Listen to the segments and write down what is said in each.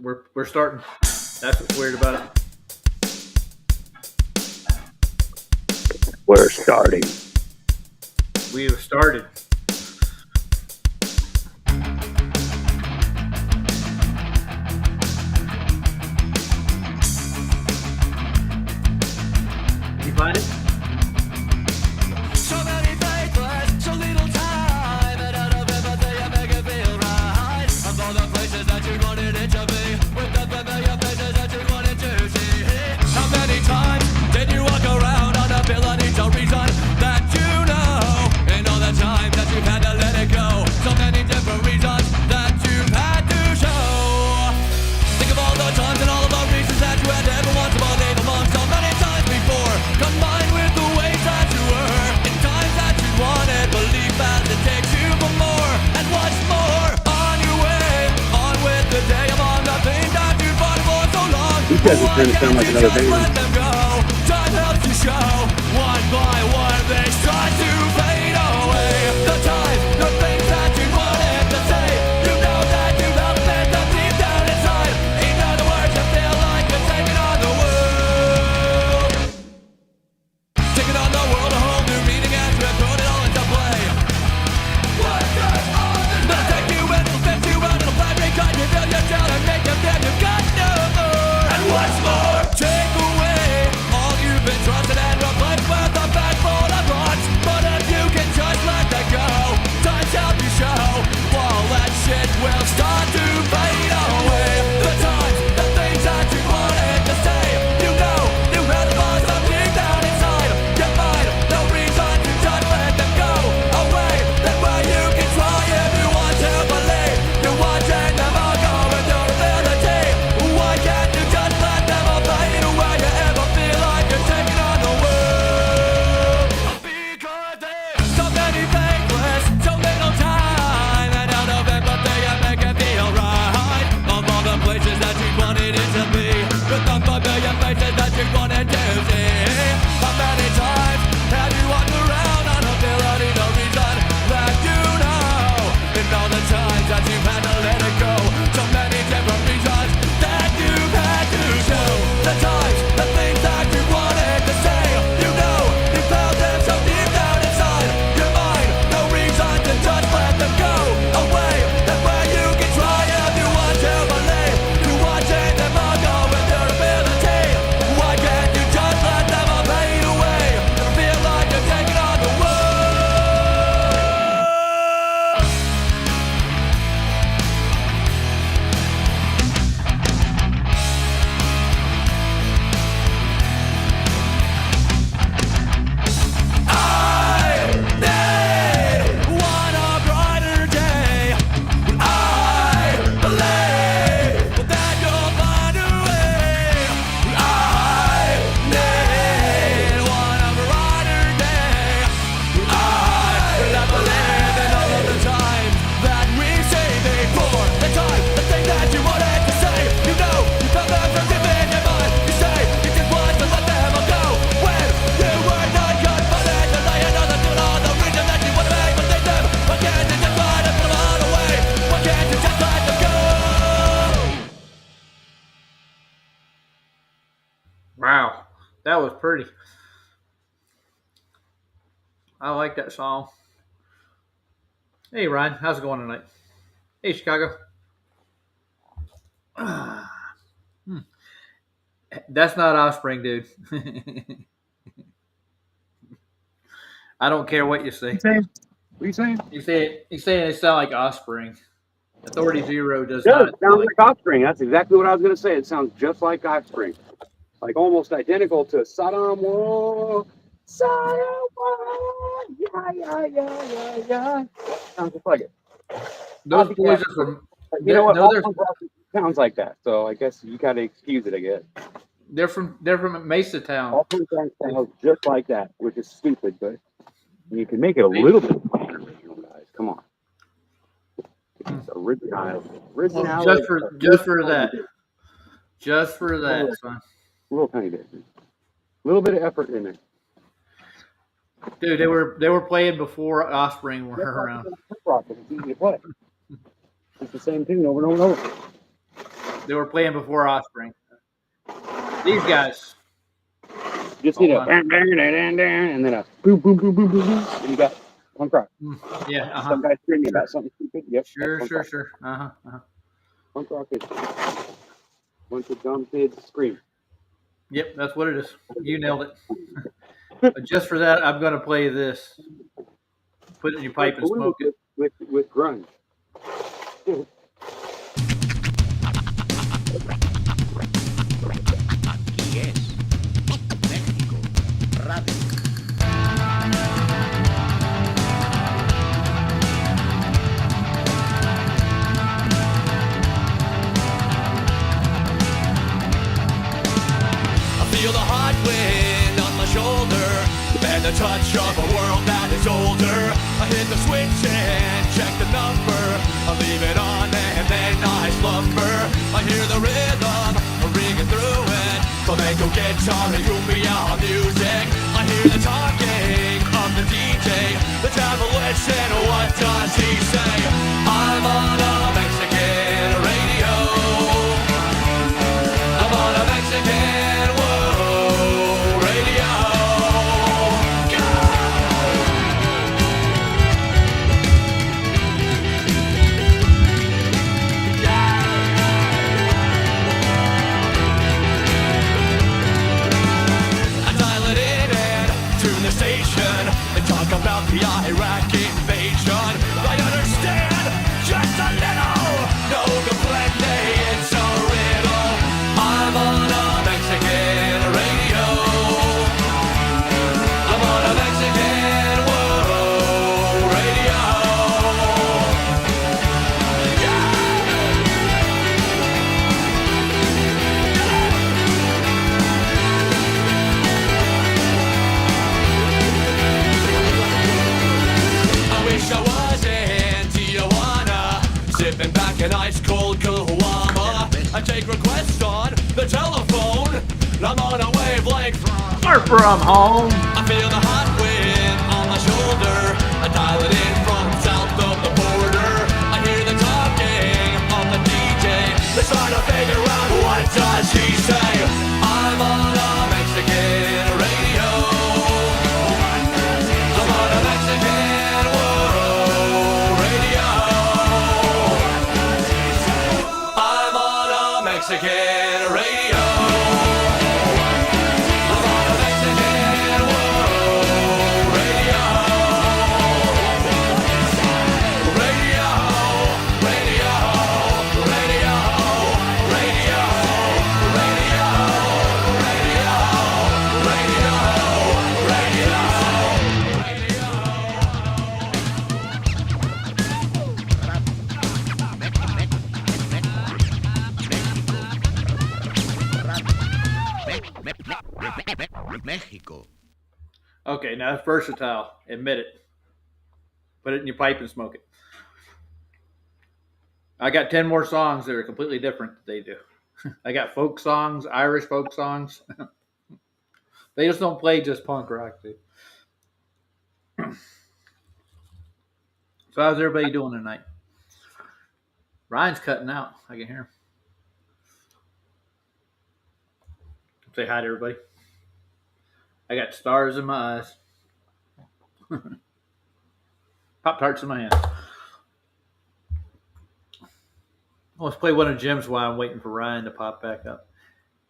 We're starting. That's what's weird about it. We're starting. We have started. Did you find it? So many faithless, so little time, and out of empathy I make it feel right. Of all the places that you wanted it to be, with the familiar faces that you wanted to see. How many times did you walk around on ability to reason that you know? And all the times that you've had to let it go, so many different reasons that you've had to show. Think of all the times and all of the reasons that you had to ever want to believe among so many times before, combined with the ways that you were in times that you wanted belief as it takes you for more and what's more. On your way, on with the day among the things that you fought for so long. These guys are trying to sound like another band. Let them go. Time helps you show. One by one they start to fade away. The time, the things that you wanted to say, you know that you felt them deep down inside. In other words, you feel like you're taking on the world. Taking on the world, a whole new meaning as you have put it all into play. What does all this mean? They'll take you and they'll fit you out, it'll fly right you feel your down and make you feel you've got no more. And what's more, take away all you've been trusted and replaced with a backbone of rocks. But if you can just let that go, time's help you show. All that shit will start to fade away. The times, the things that you wanted to say, you know, you had to find something down inside your mind. No reason to just let them go away. That way you can try if you want to believe. You're watching them all go into ability. Why can't you just let them all fade away? You ever feel like you're taking on the world? Because there's so many faithless, so little time, and out of empathy I make it feel right. Of all the places that you wanted it to be, with the familiar faces that you wanted to see. How many times have you walked around on ability to reason that you know? And all the times that you've had to let it go, so many different reasons that you've had to show. The times, the things that you wanted to say, you know, you felt them so deep down inside your mind. No reason to just let them go away. That way you can try if you want to believe. You're watching them all go with their ability. Why can't you just let them all fade away? Never feel like you're taking on the world. I need want a brighter day. I believe that you'll find a way. I need want a brighter day. I believe in all of the times that we say before. The time, the thing that you wanted to say. You know, you felt them from deep in your mind. You say you just want to let them all go. When you were not confident to lay another to all the reason that you want to make believe them. Why can't you just try to put them all away? Why can't you just let them go? Wow, that was pretty. I like that song. Hey Ryan, how's it going tonight? Hey Chicago. That's not Offspring, dude. I don't care what you say. What are you saying? You saying it sound like Offspring. Authority Zero does It does. not. It sounds like Offspring. That's exactly what I was going to say. It sounds just like Offspring. Like almost identical to Saddam. Whoa. Saddam. Whoa. Yeah. Sounds just like it. Those boys are from. You know what? No, All they're punk rock sounds like that. So I guess you got to excuse it, I guess. they're from Mesa Town. All punk rock sounds just like that, which is stupid, but you can make it a little bit original, guys. Come on. It's original. Just for that. Just for that, son. A little tiny bit. A little bit of effort in there. Dude, they were playing before Offspring were around. It's easy to play. It's the same tune over and over and over. They were playing before Offspring. These guys. Just need a Hold on. and then a boom, boom, boom, boom, boom, boom, and you got punk rock. Yeah. Uh-huh. Some guy screaming about something stupid. Yep. Sure, that's sure, punk rock. sure. Uh-huh. Uh-huh. Punk rock is bunch of dumb kids scream. Yep, that's what it is. You nailed it. But just for that, I'm going to play this. Put it in your pipe and smoke it. With grunge. Yes. México. Radio. I feel the hot wind on my shoulder and the touch of a world that is older. I hit the switch and check the number. I leave it on and then I slumber. I hear the rhythm ringing through it. Flamenco guitar and cumbia music. I hear the talking of the DJ. The devil listen, what does he say? I'm on a Mexican radio. I'm on a Mexican radio. I dial it in and tune the station and talk about the Iraq invasion. I understand just a little. No complaining, it's a riddle. I'm on a Mexican radio. I'm on a Mexican radio. I wish I was in Tijuana, sipping back an ice cold Caguama. I take requests on the telephone. I'm on a wavelength. Or from home. I feel the hot wind on my shoulder. I dial it in from south of the border. I hear the talking of the DJ. They're trying to figure out what does he say. I'm on a Mexican radio. I'm on a Mexican radio. I'm on a Mexican radio. I'm on a Mexican radio. Radio, radio, radio, radio, radio, México. Okay, now that's versatile. Admit it. Put it in your pipe and smoke it. I got 10 more songs that are completely different that they do. I got folk songs, Irish folk songs. They just don't play just punk rock, dude. So how's everybody doing tonight? Ryan's cutting out. I can hear him. Say hi to everybody. I got stars in my eyes. Pop-Tarts in my hand. Let's play one of Jim's while I'm waiting for Ryan to pop back up.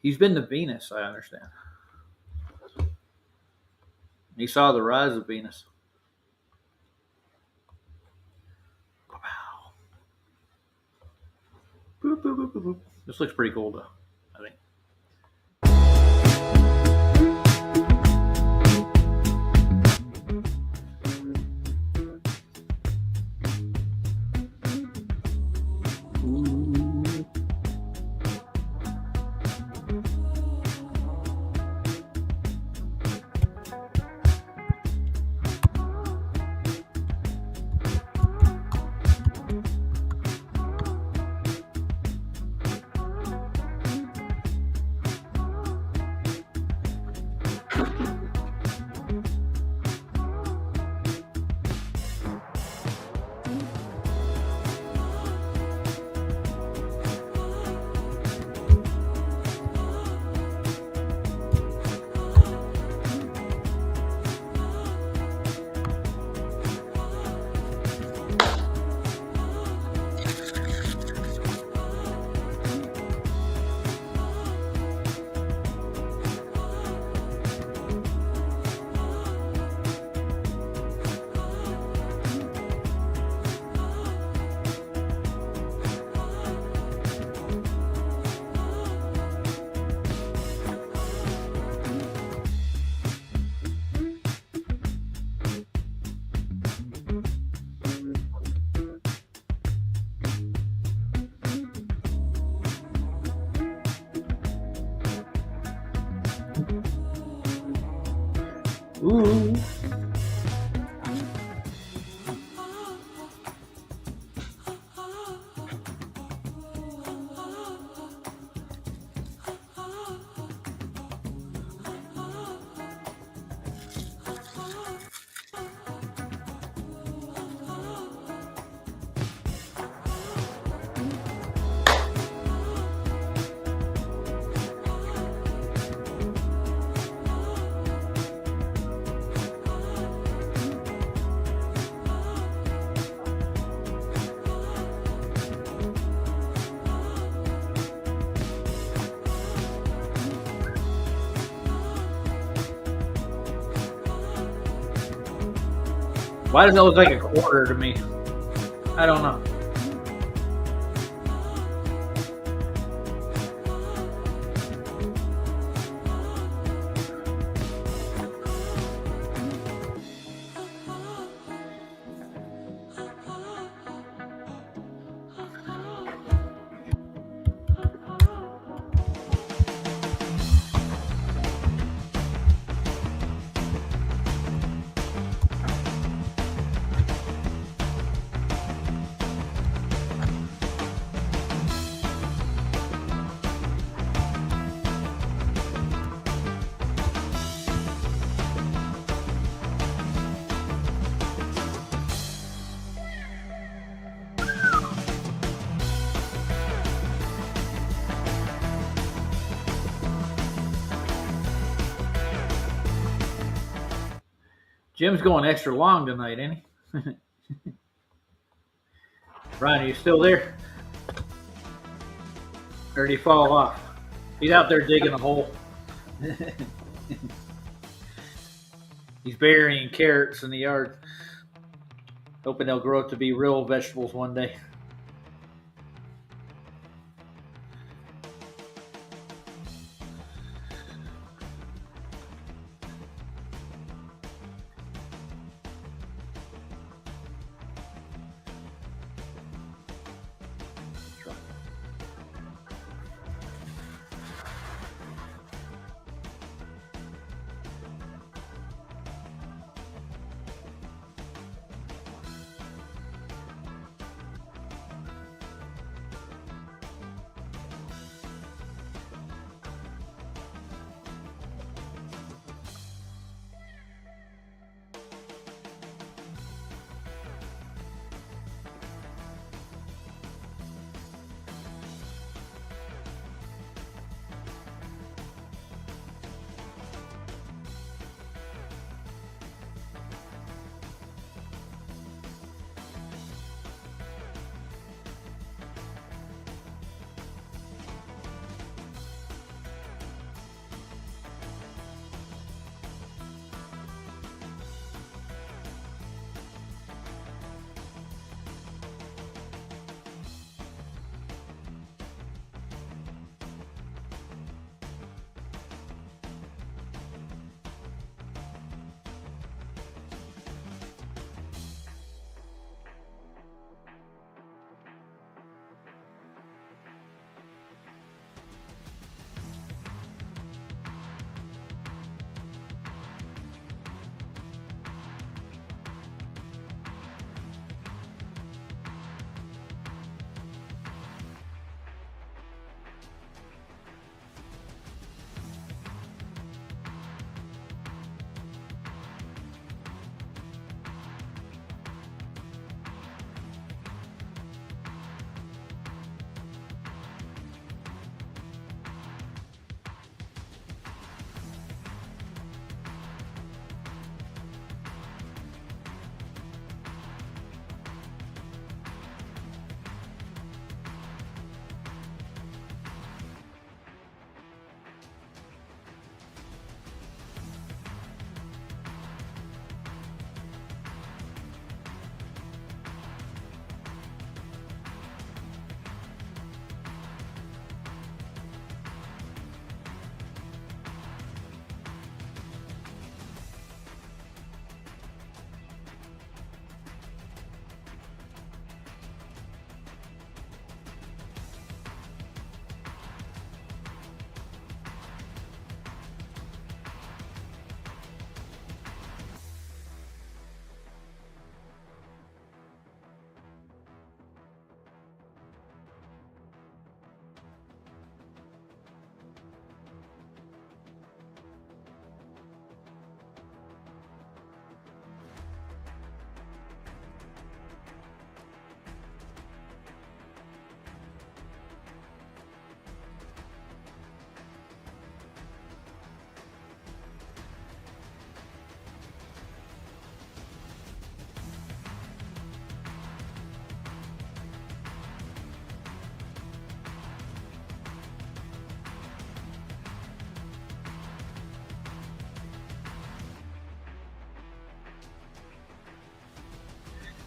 He's been to Venus, I understand. He saw the rise of Venus. Wow. Boop, boop, boop, boop, boop. This looks pretty cool, though, I think. Ooh. Why does that look like a quarter to me? I don't know. Jim's going extra long tonight, ain't he? Ryan, are you still there? Or did he fall off? He's out there digging a hole. He's burying carrots in the yard, hoping they'll grow up to be real vegetables one day.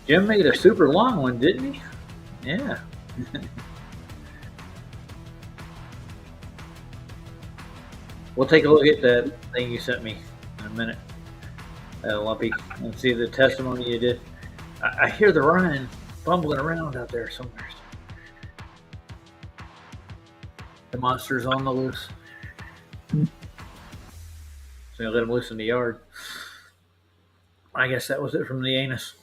Jim made a super long one, didn't he? Yeah. We'll take a look at that thing you sent me in a minute, Lumpy, and see the testimony you did. I hear the Ryan bumbling around out there somewhere. The monster's on the loose. So you let him loose in the yard. I guess that was it from the anus.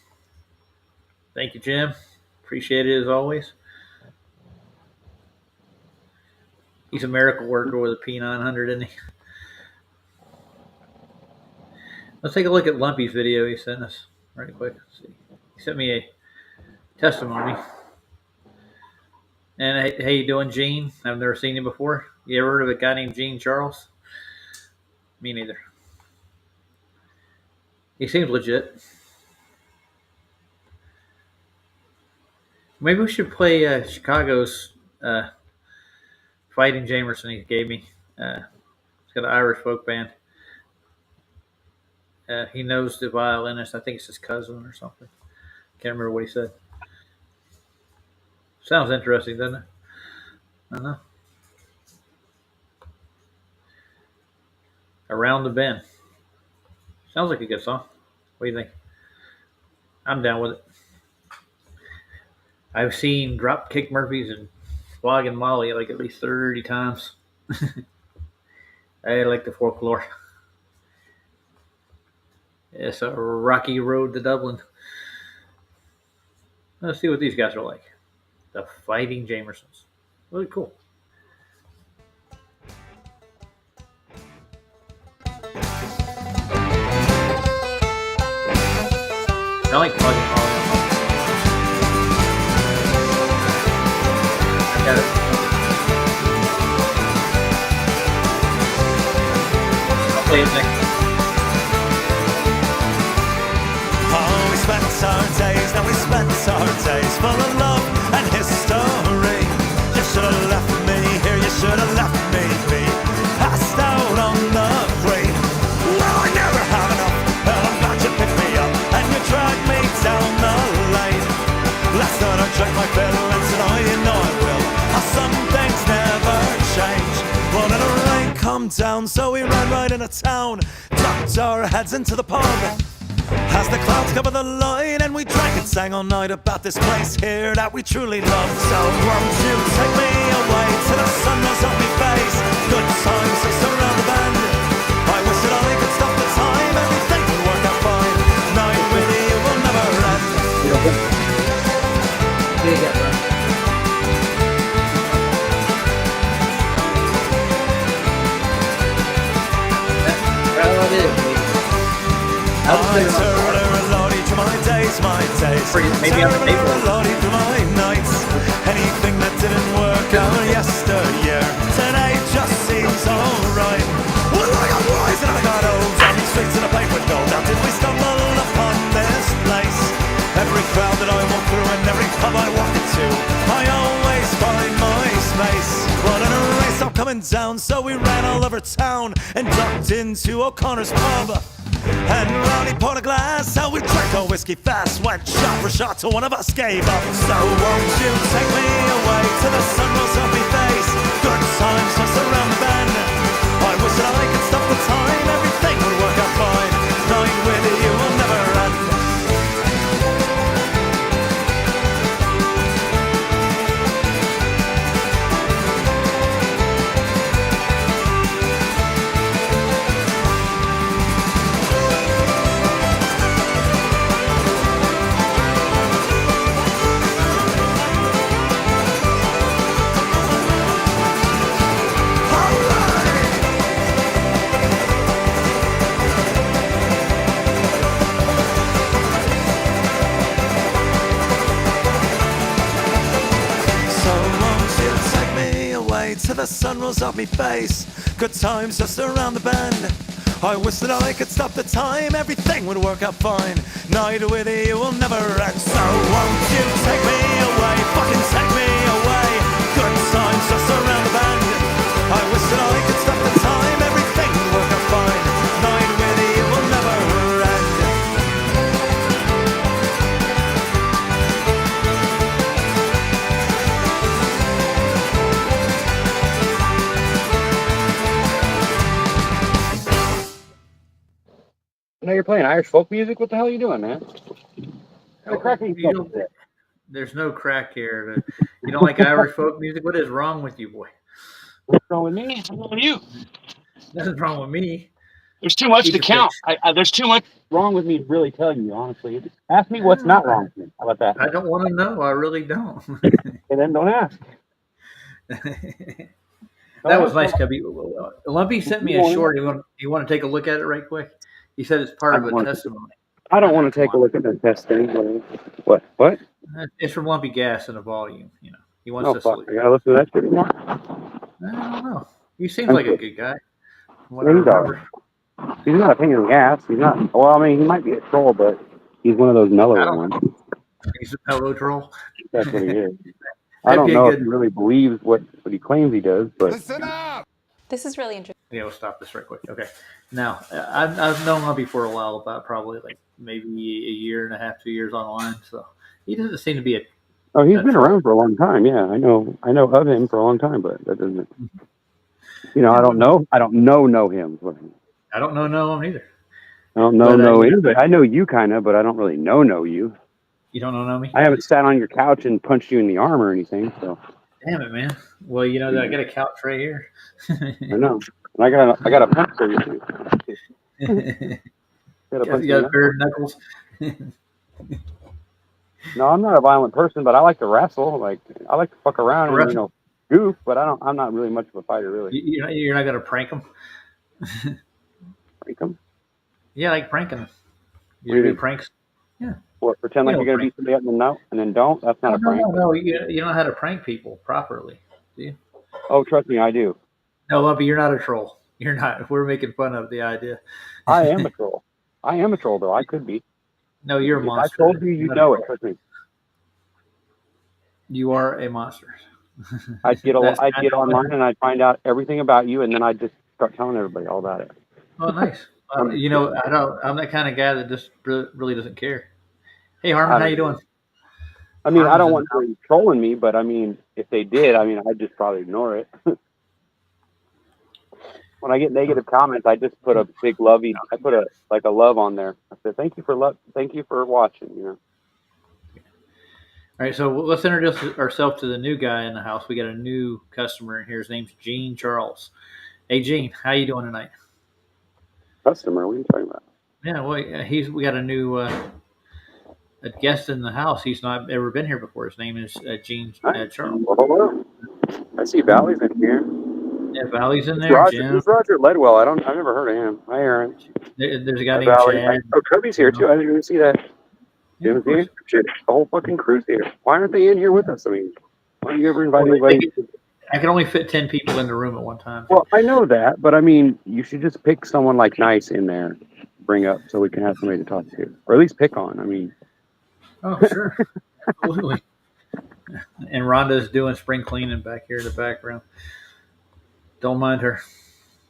Thank you, Jim. Appreciate it as always. He's a miracle worker with a P900, isn't he? Let's take a look at Lumpy's video he sent us right quick. Let's see. He sent me a testimony. And how you doing, Gene? I've never seen him before. You ever heard of a guy named Gene Charles? Me neither. He seems legit. Maybe we should play Chicago's Fighting Jamerson he gave me. It's got an Irish folk band. He knows the violinist. I think it's his cousin or something. Can't remember what he said. Sounds interesting, doesn't it? I don't know. Around the Bend. Sounds like a good song. What do you think? I'm down with it. I've seen Dropkick Murphys and Flogging Molly like at least 30 times. I like the folklore. It's a rocky road to Dublin. Let's see what these guys are like. The Fighting Jamersons. Really cool. I like Flogging Molly. I got it. I'll play it next. Oh, we spent our days, now we spent our days full of love and history. You should have left me here, you should have left me be passed out on the green. Well, I never have enough, well, I'm glad you picked me up and you dragged me down the lane. Last night I drank my fill and tonight you know I will. Some things never change. Well, then the rain come down, so we ran right into town, ducked our heads into the pub. As the clouds cover the line and we drank and sang all night about this place here that we truly love. So won't you take me away to the sun rose on me face? Good times just around the bend. I wish that I could stop the time, everything would work out fine. Night with you will never end. Big up, bro. That's how it is. I turn a lordy to my days, Maybe on the table. Turn a lordy to my nights. Anything that didn't work out yesteryear, today just seems alright. Well, I got wise and I got old, down the streets and I played with gold. How did we stumble upon this place? Every crowd that I walk through and every pub I walk into, I always find my space. Well, in a race I'm coming down, so we ran all over town and ducked into O'Connor's pub. And round he poured a glass, how we drank our whiskey fast, went shot for shot till one of us gave up. So won't you take me away to the sun rose on me face? Good times just around the bend. I wish that I could stop the time, everything would work out fine. Night with you will never end. To the sun rose off me face. Good times just around the bend. I wish that I could stop the time, everything would work out fine. Night with you will never end. So won't you take me away, fucking take me away. Good times just around the bend. I wish that I could stop the time, everything would work out fine. Night with you will never end. Now you're playing Irish folk music. What the hell are you doing, man? The cracking You don't- there's no crack here. You don't like Irish folk music? What is wrong with you, boy? What's wrong with me? What's wrong with you? Nothing's wrong with me. There's too much Keep to your count. fix. There's too much wrong with me to really tell you, honestly. Ask me what's not wrong with me. How about that? I don't want to know. I really don't. And then don't ask. That was nice, Cubby. Lumpy sent me a Morning. short. You want to take a look at it right quick? He said it's part of a testimony. I don't want to take a look at the test thing. What? It's from Lumpy Gas and a volume. You know, he wants Oh, to fuck. salute. I gotta listen to that shit anymore. I don't know. He seems like a good guy. from What I He does. remember. He's not a pain in the ass. He's not. Well, I mean, he might be a troll, but he's one of those I mellow don't ones. He's a mellow troll. That's what he is. I That'd don't be a know good- if he really believes what he claims he does, but Listen up! This is really interesting. Yeah, we'll stop this right quick. Okay. Now, I've known Lumpy for a while, about probably like maybe a year and a half, 2 years online. So he doesn't seem to be a. oh, he's That's been right. around for a long time. Yeah, I know of him for a long time, but that doesn't. You know, I don't know him. is what I mean. I don't know him either. I don't But, know yeah. anybody. I know you kind of, but I don't really know you. You don't know me? I haven't sat on your couch and punched you in the arm or anything, so Damn it, man. Well, you know, I got a couch right here. I know. And I got a punch for you too. you Got a punch got a for pair of knuckles. you. No, I'm not a violent person, but I like to wrestle. Like I like to fuck around and Wrestle. goof, but I'm not really much of a fighter, really. You're not going to prank them? Freak 'em. Yeah, like pranking them. What do You you do mean? pranks? What? Pretend like You you're know, gonna beat somebody up and then don't. That's not a prank. No. You don't know how to prank people properly. Oh, trust me, I do. No, Lumpy, you're not a troll. You're not. We're making fun of the idea. I am a troll. I am a troll, though. I could be. No, you're a If monster. I told you, you You're not know a it. troll. Trust me. You are a monster. I'd get That's I'd kind get of online and I'd find out everything about you, and then I'd just start telling everybody all about it. Oh, nice. You know, I'm that kind of guy that just really doesn't care. Hey, Harmon, how you doing? I mean, I don't Harmon's want them trolling me, but I mean, if they did, I mean, I'd just probably ignore it. When I get negative comments, I just put a big lovey. I put a love on there. I said, "Thank you for watching." You know. All right, so let's introduce ourselves to the new guy in the house. We got a new customer in here. His name's Gene Charles. Hey, Gene, how you doing tonight? Customer? What are you talking about? Yeah, well, we got a new a guest in the house. He's not ever been here before. His name is Gene Charles. Well, hello. I see Valley's in here. Yeah, Valley's in there. Jim. Who's Roger Ledwell? I've never heard of him. Hi, Aaron. There's a guy Hi, named Valley. Chad. Oh, Cubby's here too. I didn't even see that. Yeah, Jim's of course. here. Shit, the whole fucking crew's here. Why aren't they in here with us? I mean, why don't you ever invite Well, anybody? I can only fit 10 people in the room at one time. Well, I know that, but I mean, you should just pick someone like nice in there, bring up so we can have somebody to talk to, or at least pick on. I mean, Oh, sure. Absolutely. And Rhonda's doing spring cleaning back here in the background. Don't mind her.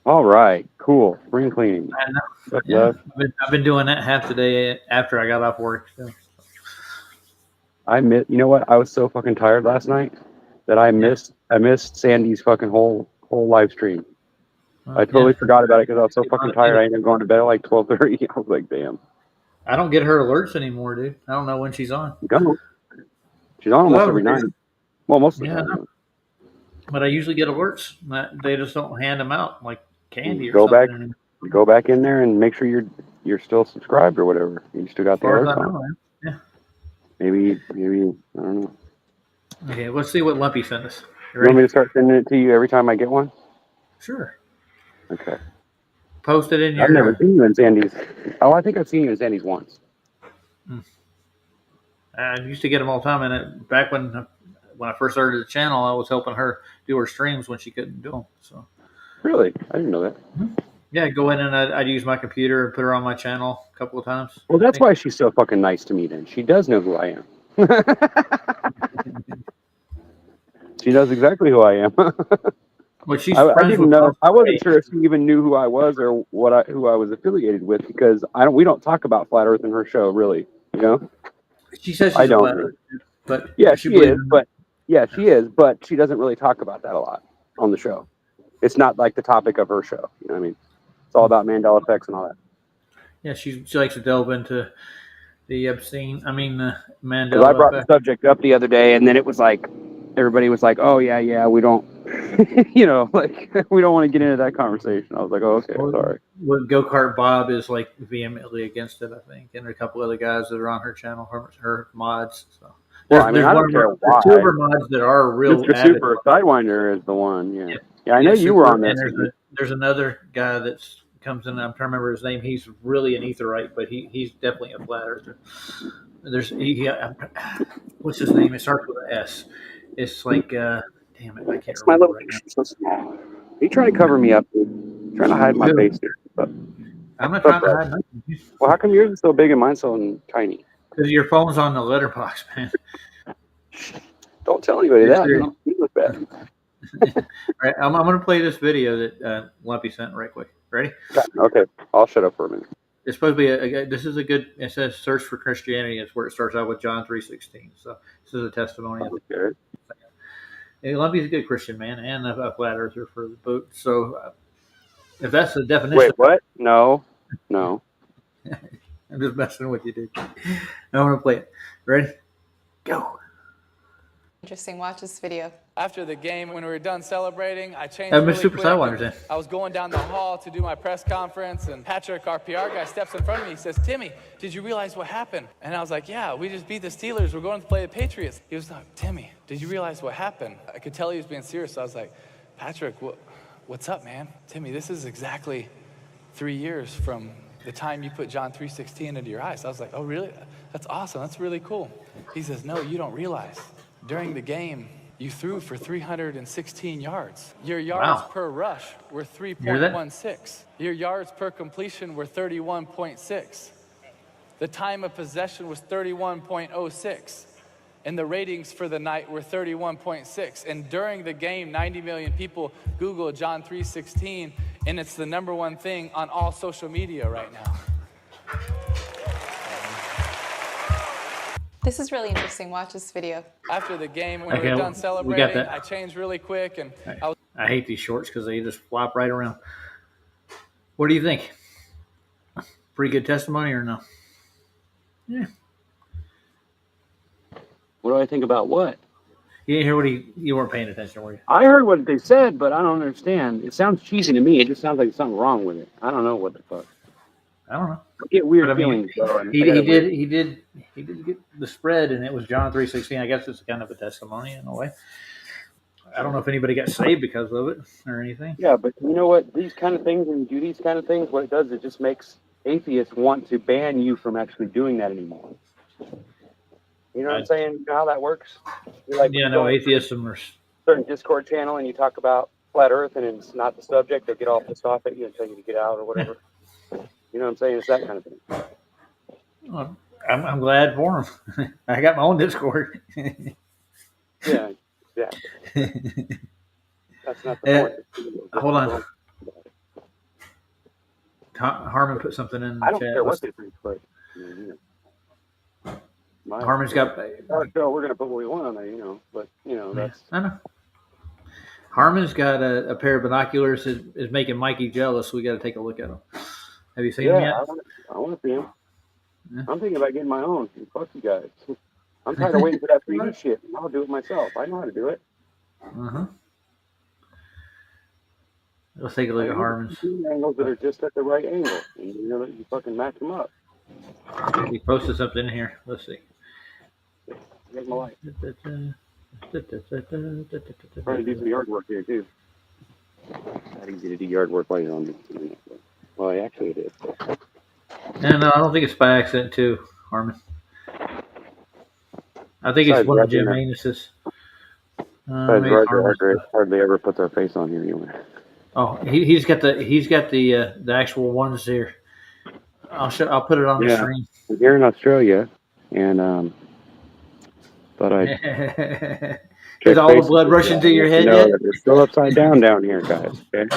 all right, cool. Spring cleaning. I know. What's Yeah, up? I've been doing that half the day after I got off work. So. You know what? I was so fucking tired last night that I missed Sandy's fucking whole live stream. I totally forgot about it because I was so fucking tired. I ended up going to bed at like 12:30. I was like, damn. I don't get her alerts anymore, dude. I don't know when she's on. Go. She's on almost Well, every night. Well, most of the Yeah, time. But I usually get alerts. They just don't hand them out like candy or Go back. something. Go back in there and make sure you're still subscribed or whatever. You still got As the far as I alerts on. know, man. Maybe I don't know. Okay, let's see what Lumpy sent us. You You want me ready? to start sending it to you every time I get one? Sure. Okay. Post it in your. I've never seen you in Sandy's. Oh, I think I've seen you in Sandy's once. I used to get them all the time, and back when I first started the channel, I was helping her do her streams when she couldn't do them. So Really? I didn't know that. yeah, go in and I'd use my computer and put her on my channel a couple of times. Well, that's why she's so fucking nice to me then. She does know who I am. She knows exactly who I am. Well, she's I friends didn't with know. most I of the wasn't sure if she even knew who I was or who I was affiliated with because we don't talk about Flat Earth in her show, really. You know? She says she's I a don't. flat earther, but Yeah, she believes is, in- but she is, but she doesn't really talk about that a lot on the show. It's not like the topic of her show. You know what I mean? It's all about Mandela effects and all that. Yeah, she likes to delve into the Epstein. I mean, Because I Mandela brought the effect. subject up the other day, and then it was like everybody was like, "Oh yeah, we don't, like we don't want to get into that conversation." I was like, "Oh, okay, sorry." What Go Kart Bob is like vehemently against it, I think, and a couple other guys that are on her channel, her mods. So Well, I mean, I don't care there's two of why. her mods that are real Mr. avid. Super Sidewinder is the one. Yeah, Yeah, yeah. I know you were Super, on this. and there's another guy that's comes in. I'm trying to remember his name. He's really an etherite, but he's definitely a flat earther. There's what's his name? It starts with an S. It's like damn it, I can't It's my remember little right now. so small. You trying to cover me up, dude? Trying to hide my Who? face here. But I'm not trying to hide nothing. well, how come yours is so big and mine's so tiny? Because your phone's on the letterbox, man. Don't tell anybody that. Serious. You look bad. All right, I'm going to play this video that Lumpy sent right quick. Ready? Okay, I'll shut up for a minute. It's supposed to be this is a good. It says search for Christianity. It's where it starts out with John 3:16. So this is a testimony. Okay. Hey, Lumpy's a good Christian man and a flat earther for the boot. So if that's the definition, Wait, what? No. I'm just messing with you, dude. I want to play it. Ready? Go. Interesting. Watch this video. After the game, when we were done celebrating, I changed Mr. really Super quick. Sidewinders in. I was going down the hall to do my press conference, and Patrick, our PR guy, steps in front of me. He says, "Timmy, did you realize what happened?" And I was like, "Yeah, we just beat the Steelers. We're going to play the Patriots." He was like, "Timmy, did you realize what happened?" I could tell he was being serious. So I was like, "Patrick, what's up, man? Timmy, this is exactly 3 years from the time you put John 3:16 into your eyes." I was like, "Oh, really? That's awesome. That's really cool." He says, "No, you don't realize. During the game, you threw for 316 yards. Your yards Wow. per rush were Hear that? 3.16. Your yards per completion were 31.6. The time of possession was 31.06. And the ratings for the night were 31.6. And during the game, 90 million people Googled John 3:16, and it's the #1 thing on all social media right now." This is really interesting. Watch this video. After the game, when we Okay, were we done got celebrating, that. I changed really quick, and I was I hate these shorts because they just flop right around. What do you think? Pretty good testimony or no? Yeah. What do I think about what? You didn't hear what you weren't paying attention, were you? I heard what they said, but I don't understand. It sounds cheesy to me. It just sounds like there's something wrong with it. I don't know what the fuck. I don't know. I get weird But I mean, feelings. Though, and He I gotta wait. did get the spread, and it was John 3:16. I guess it's kind of a testimony in a way. I don't know if anybody got saved because of it or anything. Yeah, but you know what? These kind of things, when you do these kind of things, what it does, it just makes atheists want to ban you from actually doing that anymore. You know what I'm saying? You know how that works? You're like, Yeah, no, atheism or certain Discord channel and you talk about flat Earth and it's not the subject, they'll get all pissed off at you and tell you to get out or whatever. You know what I'm saying? It's that kind of thing. well, I'm glad for them. I got my own Discord. Yeah, exactly. That's not the point. Hold on. Harmon put something in the I don't chat. care what they think, but Harmon's got. show, we're gonna put what we want on there, but that's I know. Harmon's got a pair of binoculars is making Mikey jealous. We got to take a look at them. Have you seen them yet? I want to see them. Yeah. I'm thinking about getting my own. Fuck you guys. I'm tired of waiting for that 3D shit. I'll do it myself. I know how to do it. Let's take a look at Harmon's. Angles that are just at the right angle, and you fucking match them up. He posted something in here. Let's see. Make my life. Trying to do some yard work here too. Not easy to do yard work while you're on the internet. Well, actually it is. No, I don't think it's by accident too, Harmon. I think it's one of Jim Manus's. Roger hardly ever puts our face on here anyway. Oh, he's got the actual ones here. I'll put it on the screen. I'm here in Australia, and but I is all the blood rushing to your head yet? We're still upside down here, guys. Okay.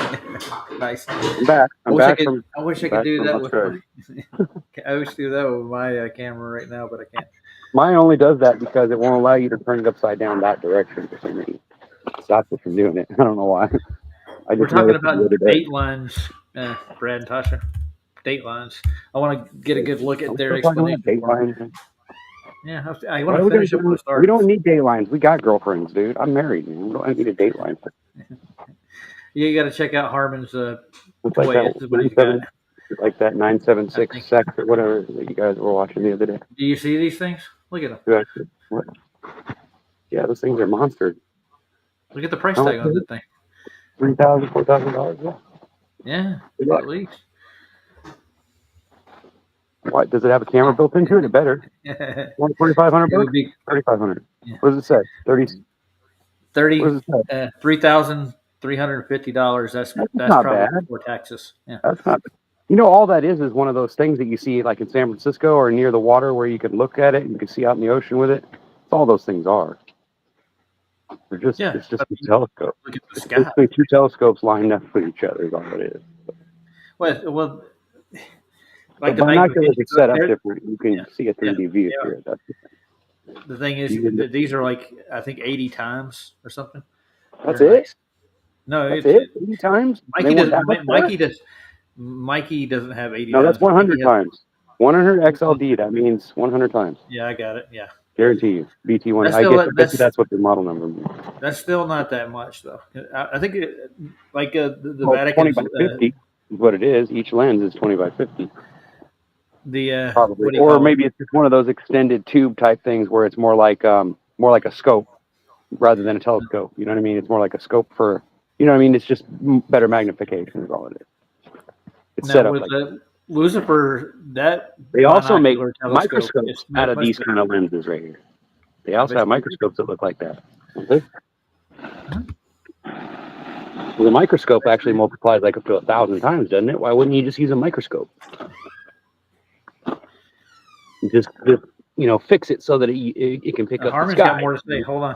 Nice. I'm back. I wish I could do that with. I wish I could do that with my camera right now, but I can't. Mine only does that because it won't allow you to turn it upside down that direction for some reason. It stops it from doing it. I don't know why. We're talking about date lines, Brad and Tasha. Datelines. I want to get a good look at their We're talking about explanation. Dateline. Yeah, I Why want are to we finish gonna up where do? it started. We don't need Datelines. We got girlfriends, dude. I'm married, man. We don't need a Dateline. You got to check out Harmon's It's like toy. that This is what he's got. like that I 976 think. sex or whatever that you guys were watching the other day. Do you see these things? Look at them. You actually- What? Yeah, those things are monsters. Look at the price How tag much on is that thing. $3,000, $4,000. Yeah. Yeah, Good luck. at least. What does it have a camera built into it? It better. It 2,500 would bucks. be 3,500. Yeah. What does it say? 30. What does it say? $3,350. That's not probably bad. before taxes. Yeah. That's not. You know, all that is one of those things that you see like in San Francisco or near the water where you can look at it and you can see out in the ocean with it. That's all those things are. They're just Yeah, it's just I a mean, telescope. Look at the It's sky. basically two telescopes lined up with each other is all it is. Well, Like like the the binoculars magnification. are set up There- different. You can Yeah, see a 3D view here. That's The thing is, that these are like I think 80 times or something. that's They're it. nice. No, That's it's it. 80 times. Mikey They want doesn't. that much more? Mikey doesn't have 80 No, that's times. 100 Mikey has- times. 100 XLD. That means 100 times. Yeah, I got it. Yeah, Guarantee you. BT1. That's I still- guess that's- that's what the model number means. that's still not that much though. I think the Well, Vatican. 20 by 50 is what it is. Each lens is 20 by 50. The Probably. what do you Or call maybe it's just one of those extended tube type things where it's more like a scope rather than a telescope. You know what I mean? It's more like a scope for, you know what I mean? It's just better magnification is all it is. It's Now set up with like the Lucifer, that they also make binocular telescope microscopes is out of much these better. kind of lenses right here. They also bet have you- microscopes that look like that. Okay. Well, the microscope actually multiplies like up to 1,000 times, doesn't it? Why wouldn't you just use a microscope? Just fix it so that it can pick up the Harmon's sky. got more to say. Hold on.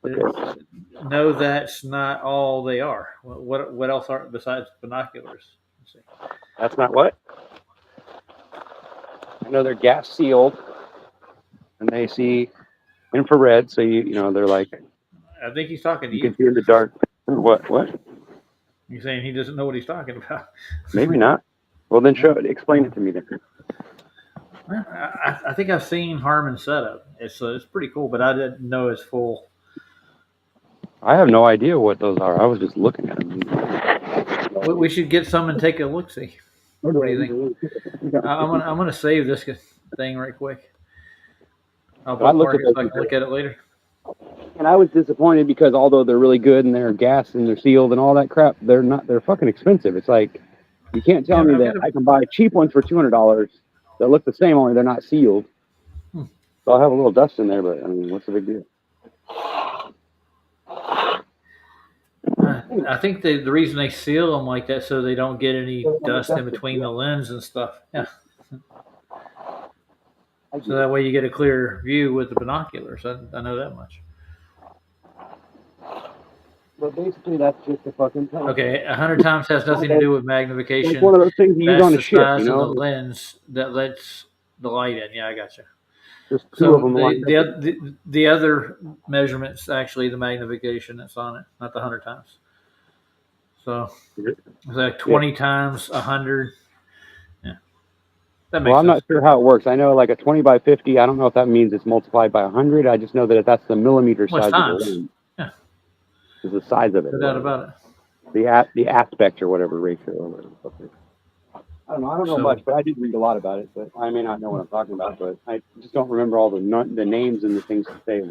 Okay. No, that's not all they are. What else are besides binoculars? Let's see. That's not what? I know they're gas sealed and they see infrared, so they're like I think he's talking to you you. can see in the dark. What? You're saying he doesn't know what he's talking about. Maybe not. Well, then explain it to me then. I think I've seen Harmon's setup. It's pretty cool, but I didn't know his full. I have no idea what those are. I was just looking at them. We should get some and take a look. See. What do you think? I'm gonna save this thing right quick. I'll I looked bookmark at it so I those can look at it later. And I was disappointed because although they're really good and they're gas and they're sealed and all that crap, they're not. They're fucking expensive. It's like you can't tell me that I can buy cheap ones for $200 that look the same, only they're not sealed. So I'll have a little dust in there, but I mean, what's the big deal? I think the reason they seal them like that so they don't get any dust in between the lens and stuff. Yeah. So that way you get a clear view with the binoculars. I know that much. But basically, that's just a fucking telescope. Okay, 100 times has nothing to do with It's magnification. like one of those things you use That's on a the ship, size you of know? the lens that lets the light in. Yeah, I got you. Just two So of them. lined up. the other measurement's actually the magnification that's on it, not the 100 times. So it's like 20 times 100. Yeah, that makes Well, I'm sense. not sure how it works. I know like a 20 by 50. I don't know if that means it's multiplied by 100. I just know that that's the millimeter Well, it's size of times. the lens. Yeah. Is the size of it. No doubt about it. The aspect or whatever ratio. Or whatever. I don't know. I don't know So- much, but I did read a lot about it. But I may not know what I'm talking about. But I just don't remember all the names and the things to say.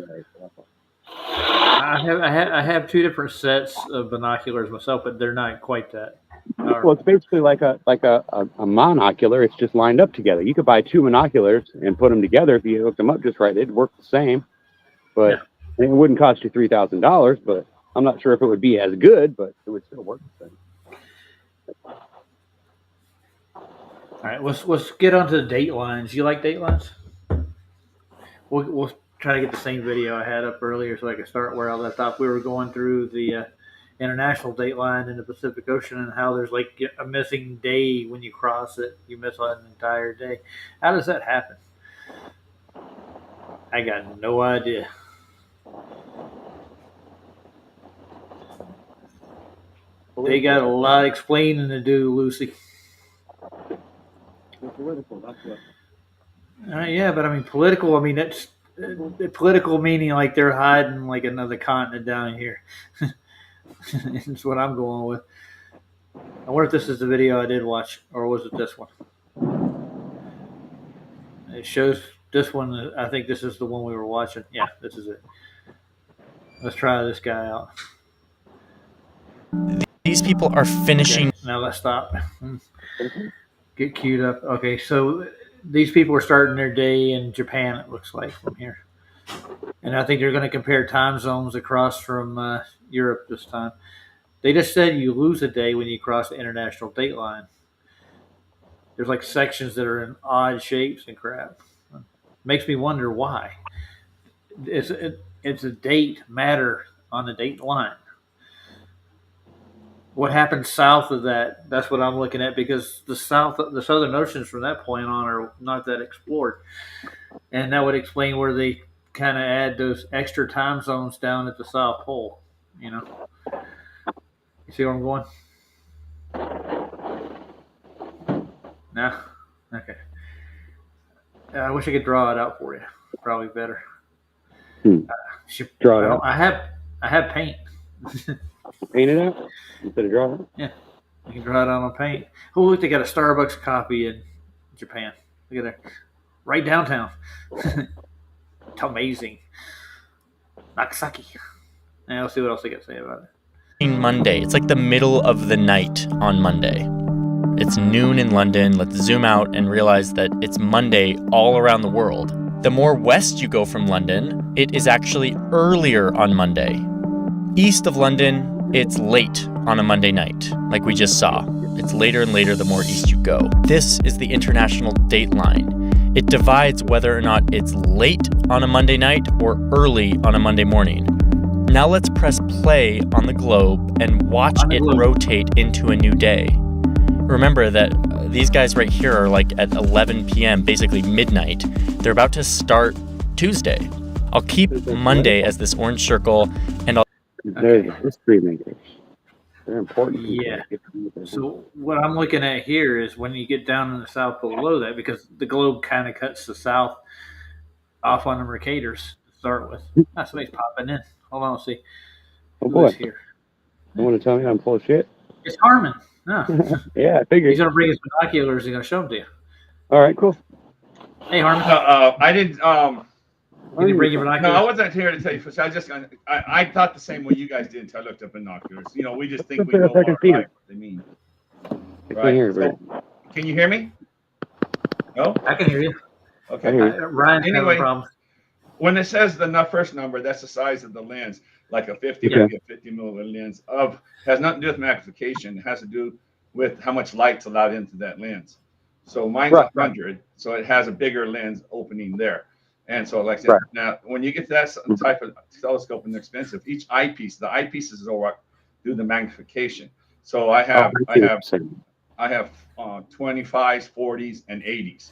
I have two different sets of binoculars myself, but they're not quite that. Well, it's basically like a monocular. It's just lined up together. You could buy two binoculars and put them together if you hooked them up just right. They'd work the same, but it wouldn't cost you $3,000. But I'm not sure if it would be as good, but it would still work the same. All right, let's get onto the date lines. You like date lines? We'll try to get the same video I had up earlier so I can start where I left off. We were going through the international date line in the Pacific Ocean and how there's like a missing day when you cross it. You miss an entire day. How does that happen? I got no idea. They got a lot of explaining to do, Lucy. political. That's what. Yeah, but I mean, political. I mean, that's political meaning like they're hiding like another continent down here. That's what I'm going with. I wonder if this is the video I did watch, or was it this one? It shows this one. I think this is the one we were watching. Yeah, this is it. Let's try this guy out. These people are finishing. Okay, now let's stop. Get queued up. Okay, so these people are starting their day in Japan, it looks like, from here. And I think they're going to compare time zones across from Europe this time. They just said you lose a day when you cross the international date line. There's like sections that are in odd shapes and crap. Makes me wonder why. It's a date matter on the date line. What happens south of that? That's what I'm looking at, because the southern oceans from that point on are not that explored, and that would explain where they kind of add those extra time zones down at the South Pole. You know, you see where I'm going? No, okay. I wish I could draw it out for you. Probably better. Draw it out. I have paint. Paint it out instead of draw it. Yeah, you can draw it out on paint. Oh, look, they got a Starbucks copy in Japan. Look at that, right downtown. It's amazing. Nagasaki. Now let's see what else they got to say about it. Monday. It's like the middle of the night on Monday. It's noon in London. Let's zoom out and realize that it's Monday all around the world. The more west you go from London, it is actually earlier on Monday. East of London, it's late on a Monday night, like we just saw. It's later and later the more east you go. This is the international date line. It divides whether or not it's late on a Monday night or early on a Monday morning. Now let's press play on the globe and watch it rotate into a new day. Remember that these guys right here are like at 11 p.m., basically midnight. They're about to start Tuesday. I'll keep Monday as this orange circle, and I'll... They're the history makers. They're important. Yeah. So what I'm looking at here is when you get down in the south below that, because the globe kind of cuts the south off on the Mercators to start with. Somebody's popping in. Hold on, let's see. Oh boy. Here? You want to tell me I'm full of shit? It's Harmon. No. Yeah, I figured. He's going to bring his binoculars. He's going to show them to you. All right, cool. Hey, Harmon. I didn't. Did you bring your binoculars? No, I wasn't here to tell you. I thought the same way you guys did until I looked up binoculars. You know, we just think we know what they mean. Right? So, can you hear me? No? I can hear you. Okay. Ryan's having Anyway, problems. when it says the first number, that's the size of the lens, like a 50 millimeter lens. Has nothing to do with magnification. It has to do with how much light's allowed into that lens. So mine's 100, so it has a bigger lens opening there. And so, like I said, now when you get to that type of telescope and they're expensive, each eyepiece, the eyepieces do the magnification. So I have 25s, 40s, and 80s.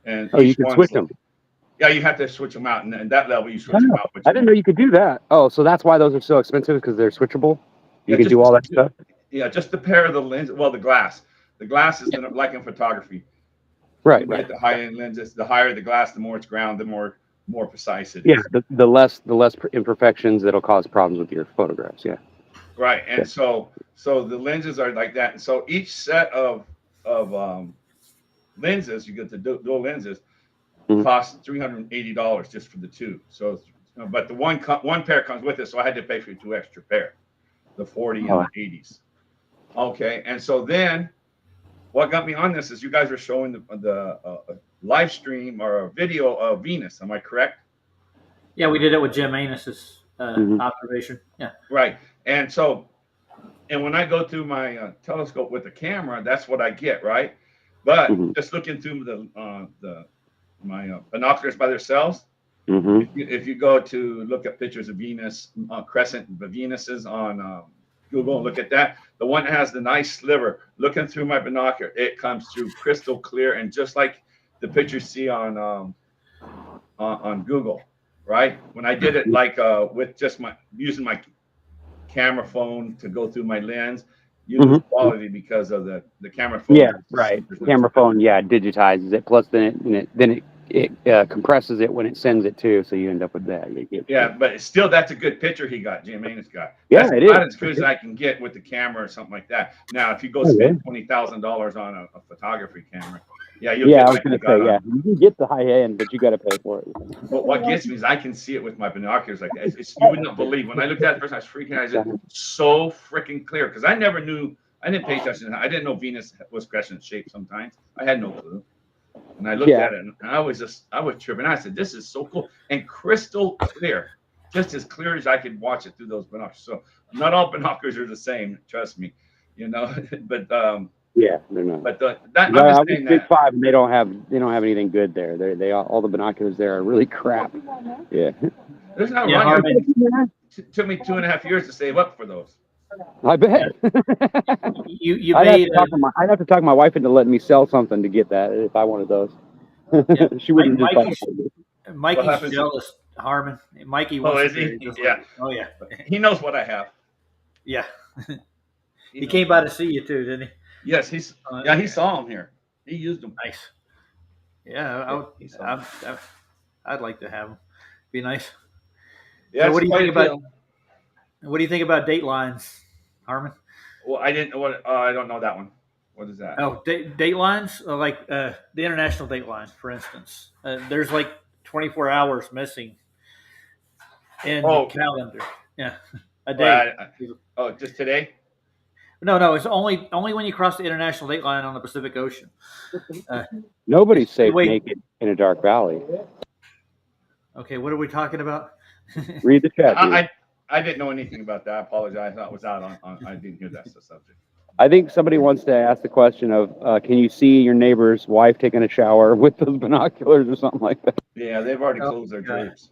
And you can switch them. Yeah, you have to switch them out, and that level you switch them out. I didn't know you could do that. Oh, so that's why those are so expensive, because they're switchable. You can do all that stuff. Yeah, just the pair of the lens. Well, the glass. The glass is like in photography. Right. Right. The high-end lenses. The higher the glass, the more it's ground, the more precise it is. Yeah. The less imperfections that'll cause problems with your photographs. Yeah. Right. And so the lenses are like that. And so each set of lenses, you get the dual lenses, cost $380 just for the two. So, but the one pair comes with it, so I had to pay for 2 extra pair, the 40 and the 80s. Okay. And so then, what got me on this is you guys are showing the live stream or a video of Venus. Am I correct? Yeah, we did it with Jim Anus's observation. Yeah. Right. And when I go through my telescope with the camera, that's what I get, right? But just looking through my binoculars by themselves, if you go to look at pictures of Venus, crescent Venuses on Google, look at that. The one that has the nice sliver, looking through my binocular, it comes through crystal clear and just like the pictures you see on Google, right? When I did it like with just using my camera phone to go through my lens, you lose quality because of the camera phone. Yeah, right. Camera phone, digitizes it. Plus, then it compresses it when it sends it too, so you end up with that. Yeah, but still, that's a good picture he got. Jim Anus got. Yeah, That's it about is. as good as I can get with the camera or something like that. Now, if you go spend $20,000 on a photography camera, you'll I get was going to say, you can get the high end, but you got to pay for it. But what gets me is I can see it with my binoculars like that. You would not believe when I looked at it first. I was freaking out. I said, so freaking clear because I never knew. I didn't pay attention. I didn't know Venus was crescent shaped. Sometimes I had no clue. And I looked at it, and I was tripping. I said, "This is so cool and crystal clear, just as clear as I could watch it through those binoculars." So not all binoculars are the same, trust me, But they're not. But I'm just saying Big that. Five, and they don't have anything good there. They all the binoculars there are really crap. Yeah. There's not wrong. It took me 2.5 years to save up for those. I bet. You I'd made. have to talk my wife into letting me sell something to get that if I wanted those. She wouldn't just. Mikey's jealous, Harmon. Mikey wants. Oh, is he? Yeah. Oh, yeah. He knows what I have. Yeah. He came by to see you too, didn't he? Yes, he saw him here. He used them. Nice. Yeah, I'd like to have them. Be nice. Yeah. So what do you think about? What do you think about Datelines, Harmon? Well, I didn't. I don't know that one. What is that? Oh, Datelines, like the international Datelines, for instance. There's like 24 hours missing in the calendar. Yeah, a day. Just today? No, it's only when you cross the international date line on the Pacific Ocean. Nobody's safe naked in a dark valley. Okay, what are we talking about? Read the chat. I didn't know anything about that. I apologize. I was out on I didn't hear that subject. I think somebody wants to ask the question of, can you see your neighbor's wife taking a shower with those binoculars or something like that? Yeah, they've already closed their drapes.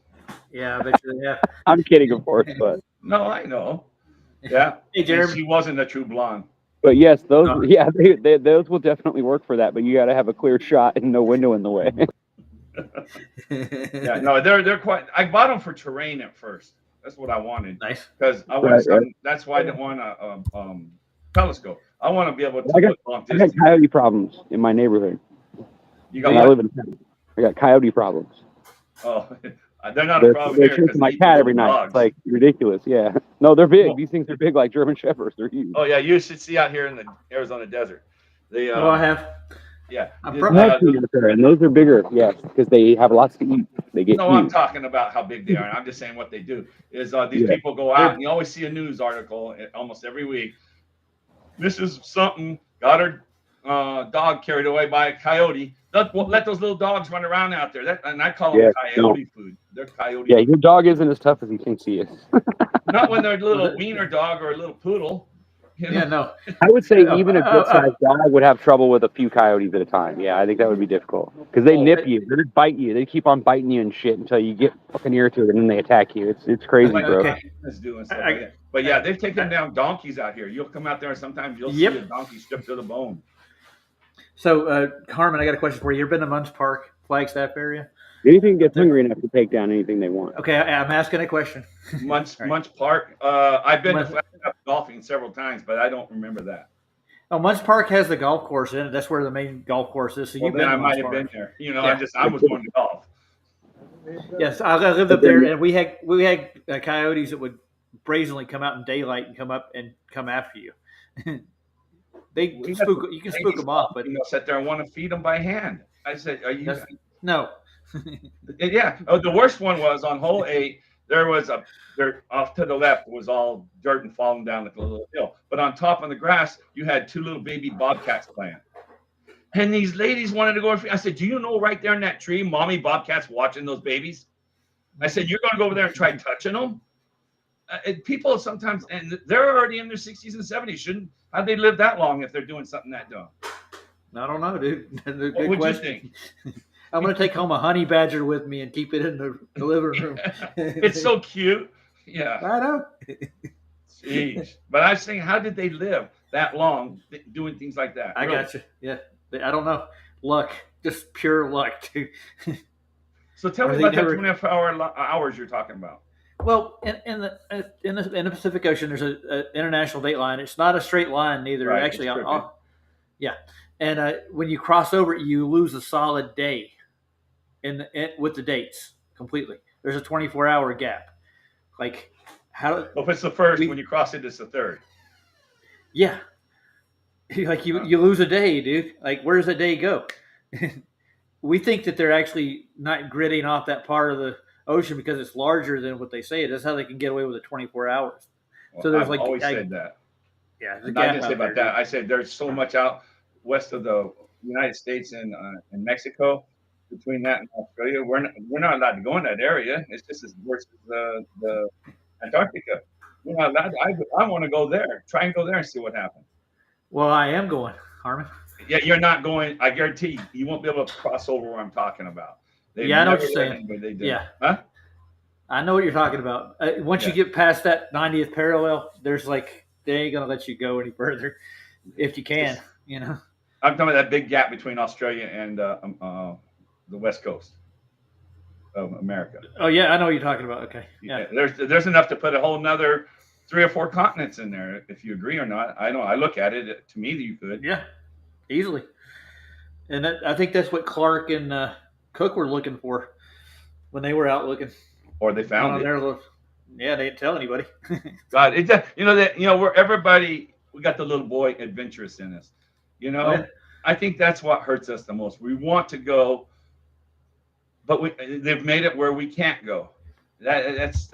Yeah, I bet you they have. I'm kidding, of course, but no, I know. Yeah, hey, Jeremy. She wasn't a true blonde. But yes, those those will definitely work for that. But you got to have a clear shot and no window in the way. Yeah, no, they're quite. I bought them for terrain at first. That's what I wanted. Nice. Because I wanted something. That's why I didn't want a telescope. I want to be able to look long distance. I got coyote problems in my neighborhood. You got I live in town. I got coyote problems. Oh, they're not a problem They're here. chasing my cat every night. Dogs. It's like ridiculous. Yeah. No, they're big. These things are big like German Shepherds. They're huge. Oh yeah, you should see out here in the Arizona desert. They I have. Yeah. And those are bigger, yes, because they have lots to eat. They get. No, I'm talking about how big they are. I'm just saying what they do is these people go out and you always see a news article almost every week. This is something got her dog carried away by a coyote. Let those little dogs run around out there. And I call them coyote food. They're coyote. Yeah, your dog isn't as tough as he thinks he is. Not when they're a little wiener dog or a little poodle. You know? Yeah, no. I would say even a good-sized dog would have trouble with a few coyotes at a time. Yeah, I think that would be difficult because they nip you, they bite you, they keep on biting you and shit until you get fucking irritated and then they attack you. It's crazy, bro. Okay. But yeah, they've taken down donkeys out here. You'll come out there and sometimes you'll see a donkey stripped to the bone. So, Harmon, I got a question for you. You ever been to Munch Park, Flagstaff area? Anything gets hungry enough to take down anything they want. Okay, I'm asking a question. Munch Park. I've been to Flagstaff golfing several times, but I don't remember that. Oh, Munch Park has the golf course in it. That's where the main golf course is. So well, then I might have been there. You know, I was going to golf. Yes, I lived up there, and we had coyotes that would brazenly come out in daylight and come up and come after you. You can spook them off, but sit there and want to feed them by hand. I said, "Are you?" No. Yeah. Oh, the worst one was on hole 8. There was off to the left was all dirt and falling down like a little hill. But on top of the grass, you had 2 little baby bobcats playing. And these ladies wanted to go. I said, "Do you know right there in that tree, mommy bobcats watching those babies?" I said, "You're going to go over there and try touching them?" People sometimes, and they're already in their 60s and 70s. How'd they live that long if they're doing something that dumb? I don't know, dude. What would you think? I'm going to take home a honey badger with me and keep it in the living room. It's so cute. Yeah. I know. Jeez. But I was saying, how did they live that long doing things like that? I got you. Yeah. I don't know. Luck. Just pure luck, dude. So tell me about the 2.5 hours you're talking about. Well, in the Pacific Ocean, there's a international date line. It's not a straight line neither. Right, Actually, it's crooked. yeah. And when you cross over it, you lose a solid day with the dates completely. There's a 24-hour gap. Like how? Well, if it's the first, when you cross it, it's the third. Yeah. Like you lose a day, dude. Like where does that day go? We think that they're actually not gridding off that part of the ocean because it's larger than what they say. That's how they can get away with it 24 hours. Well, So there's I've like always said that. Yeah, there's a I gap didn't say out about there, that. I said there's so much out west of the United States and Mexico. Between that and Australia, we're not allowed to go in that area. It's just as worse as the Antarctica. We're not allowed. I want to go there. Try and go there and see what happens. Well, I am going, Harmon. Yeah, you're not going. I guarantee you won't be able to cross over where I'm talking about. Yeah, I know what you're saying. They did. Yeah. Huh? I know what you're talking about. Once you get past that 90th parallel, there's like they ain't gonna let you go any further if you can. You know. I'm talking about that big gap between Australia and the West Coast of America. Oh yeah, I know what you're talking about. Okay. Yeah. There's enough to put a whole nother 3 or 4 continents in there, if you agree or not. I know. I look at it. To me, you could. Yeah, easily. And I think that's what Clark and Cook were looking for when they were out looking. Or they found it. Yeah, they didn't tell anybody. God, it just, we're everybody. We got the little boy adventurous in us. I think that's what hurts us the most. We want to go, but they've made it where we can't go. That's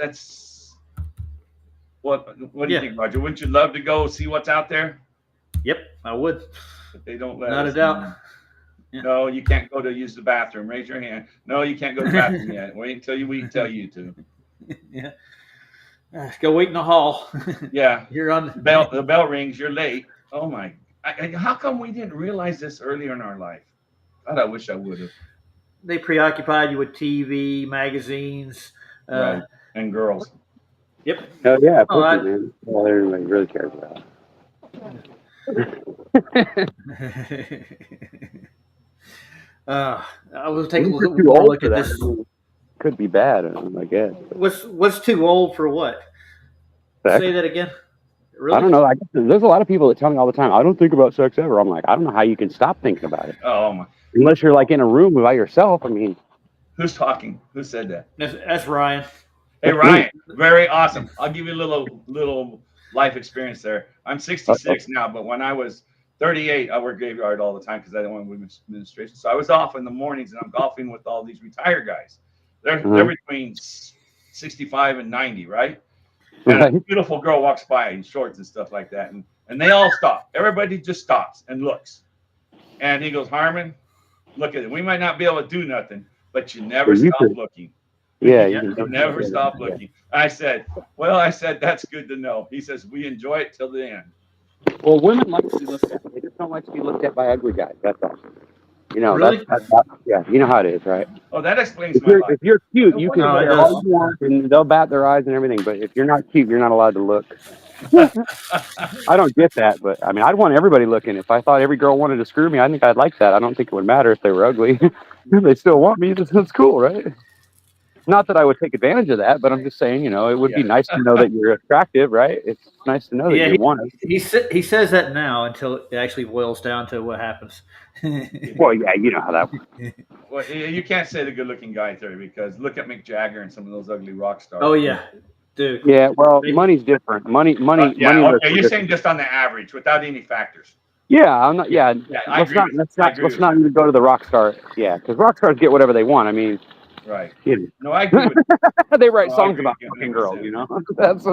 what do you think, Roger? Wouldn't you love to go see what's out there? Yep, I would. But they don't let Not us. a doubt. Yeah. No, you can't go to use the bathroom. Raise your hand. No, you can't go to the bathroom yet. Wait until we tell you to. Yeah. Go wait in the hall. Yeah. You're on the bell rings. You're late. Oh my! How come we didn't realize this earlier in our life? God, I wish I would have. They preoccupied you with TV, magazines, right. And girls. Yep. Oh yeah, man. All everybody really cares about. I will take a look at this. Could be bad, I guess. What's too old for what? Sex? Say that again. Really? I don't know. I guess there's a lot of people that tell me all the time, I don't think about sex ever. I'm like, I don't know how you can stop thinking about it. Oh my! Unless you're like in a room by yourself. I mean, who's talking? Who said that? That's Ryan. Hey Ryan, very awesome. I'll give you a little life experience there. I'm 66 now, but when I was 38, I worked graveyard all the time because I didn't want women's administration. So I was off in the mornings and I'm golfing with all these retired guys. They're between 65 and 90, right? And a beautiful girl walks by in shorts and stuff like that. And they all stop. Everybody just stops and looks. And he goes, Harmon, look at it. We might not be able to do nothing, but you never stop looking. Yeah, you never stop looking. I said, that's good to know. He says, we enjoy it till the end. Well, women like to be looked at. They just don't like to be looked at by ugly guys. That's all. Really? That's yeah. You know how it is, right? Oh, that explains my life. If you're cute, you can say all you want, and they'll bat their eyes and everything. But if you're not cute, you're not allowed to look. I don't get that, but I mean, I'd want everybody looking. If I thought every girl wanted to screw me, I think I'd like that. I don't think it would matter if they were ugly. If they still want me, that's cool, right? Not that I would take advantage of that, but I'm just saying, it would be nice to know that you're attractive, right? It's nice to know that you want it. He says that now until it actually boils down to what happens. Well, yeah, you know how that works. Well, you can't say the good-looking guy theory because look at Mick Jagger and some of those ugly rock stars. Oh yeah, dude. Yeah, well, money's different. Money. Okay, you're saying just on the average, without any factors. Yeah, I'm not. Yeah, let's not even go to the rock star. Yeah, because rock stars get whatever they want. I mean. Right. Yeah. No, I agree with you. They write songs about fucking girls, That's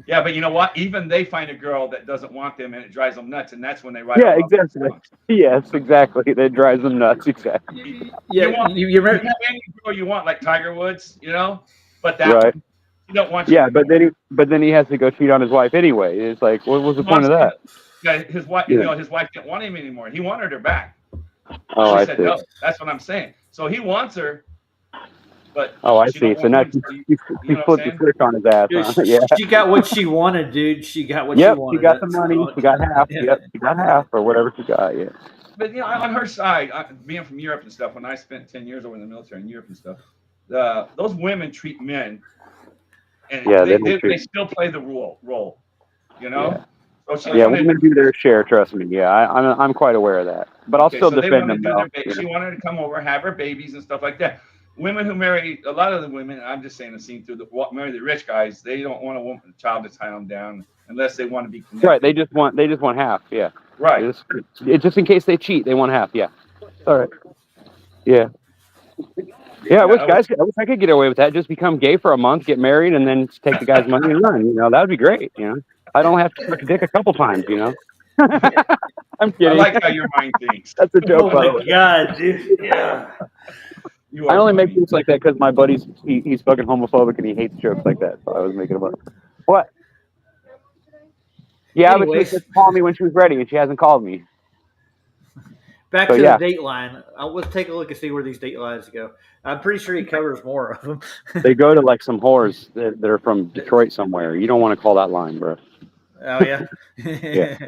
yeah, but you know what? Even they find a girl that doesn't want them and it drives them nuts, and that's when they write. Yeah, exactly. Yes, exactly. That drives them nuts. Exactly. Yeah, you have any girl you want, like Tiger Woods, but that right. You don't want. Yeah, but then he has to go cheat on his wife anyway. It's like, what was the point of that? Yeah, his wife. His wife didn't want him anymore. He wanted her back. Oh, she said no. That's what I'm saying. So he wants her, but I see. So now he flipped the switch on his ass. Huh? Yeah. She got what she wanted, dude. She got what she wanted. She got the money. She got half. Yeah. Yep, she got half or whatever she got. Yeah. But on her side, being from Europe and stuff, when I spent 10 years over in the military in Europe and stuff, those women treat men, and Yeah, they still play the role, you know. Yeah. So she Yeah, wanted, women do their share. Trust me. Yeah, I'm quite aware of that. But I'll okay, still so they defend wanted them to do though. their You she know? wanted to come over, have her babies and stuff like that. Women who marry, a lot of the women, I'm just saying, I've seen through marry the rich guys. They don't want a child to tie them down unless they want to be connected. Right. They just want half. Yeah. Right. It's just in case they cheat, they want half. Yeah. All right. Yeah. Yeah, I wish I could get away with that. Just become gay for a month, get married, and then take the guy's money and run. You know, that would be great. You know, I don't have to suck a dick a couple times. You know. I'm I kidding. like how your mind thinks. That's a joke, Oh by the my way. God, dude! Yeah. You I are only make funny. jokes like that because my buddy's he's fucking homophobic and he hates jokes like that. So I was making them up. What? Yeah, but she was Anyways, just calling me when she was ready, and she hasn't called me. back So to yeah, the date line. Let's take a look and see where these date lines go. I'm pretty sure he covers more of them. they go to like some whores that are from Detroit somewhere. You don't want to call that line, bro. Oh yeah. Yeah.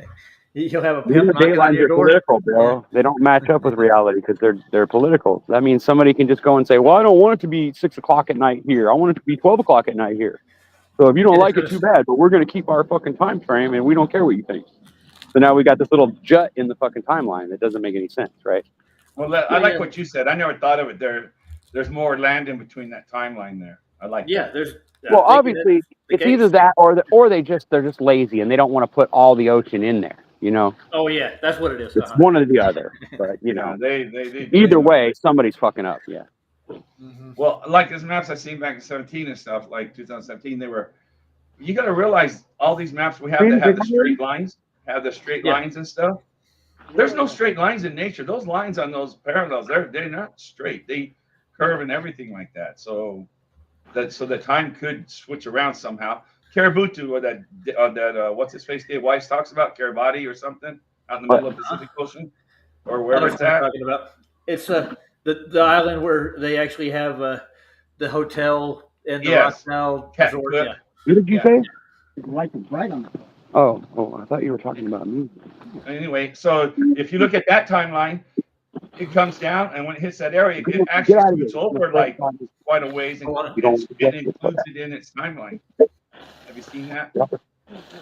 You'll have a These pimp knocking on datelines your are door. political, bro. They don't match up with reality because they're political. That means somebody can just go and say, "Well, I don't want it to be 6 o'clock at night here. I want it to be 12 o'clock at night here. So if you don't Yeah, like it, too bad. But we're going to keep our fucking time frame, and we don't care what you think." So now we got this little jut in the fucking timeline that doesn't make any sense, right? Well, I like what you said. I never thought of it. There's more land in between that timeline there. I like Yeah, that. there's. Well, I think obviously, that's the it's either case. that or they're just lazy and they don't want to put all the ocean in there. You know, Oh yeah, that's what it is. it's one or the other. But you Yeah, know, they either way, somebody's fucking up. Yeah. Mhm. Well, like these maps I seen back in 17 and stuff, like 2017, you got to realize all these maps we have that have the straight lines, Yeah. lines and stuff. There's no straight lines in nature. Those lines on those parallels, they're not straight. They curve and everything like that. So the time could switch around somehow. Karabutu, or that what's his face Dave Weiss talks about, Kiribati or something, out in the middle of the Pacific Ocean, or I wherever know it's what you're at. talking about. It's the island where they actually have the hotel and the Yes. Rockdale Cat resort. Clip. Yeah. What did you Yeah. say? Right on the Oh, I thought you were talking about me. Anyway, so if you look at that timeline, it comes down, and when it hits that area, it Get out actually of scoots here. over like quite a ways, and Hold on. it includes it in its timeline. Have you seen that?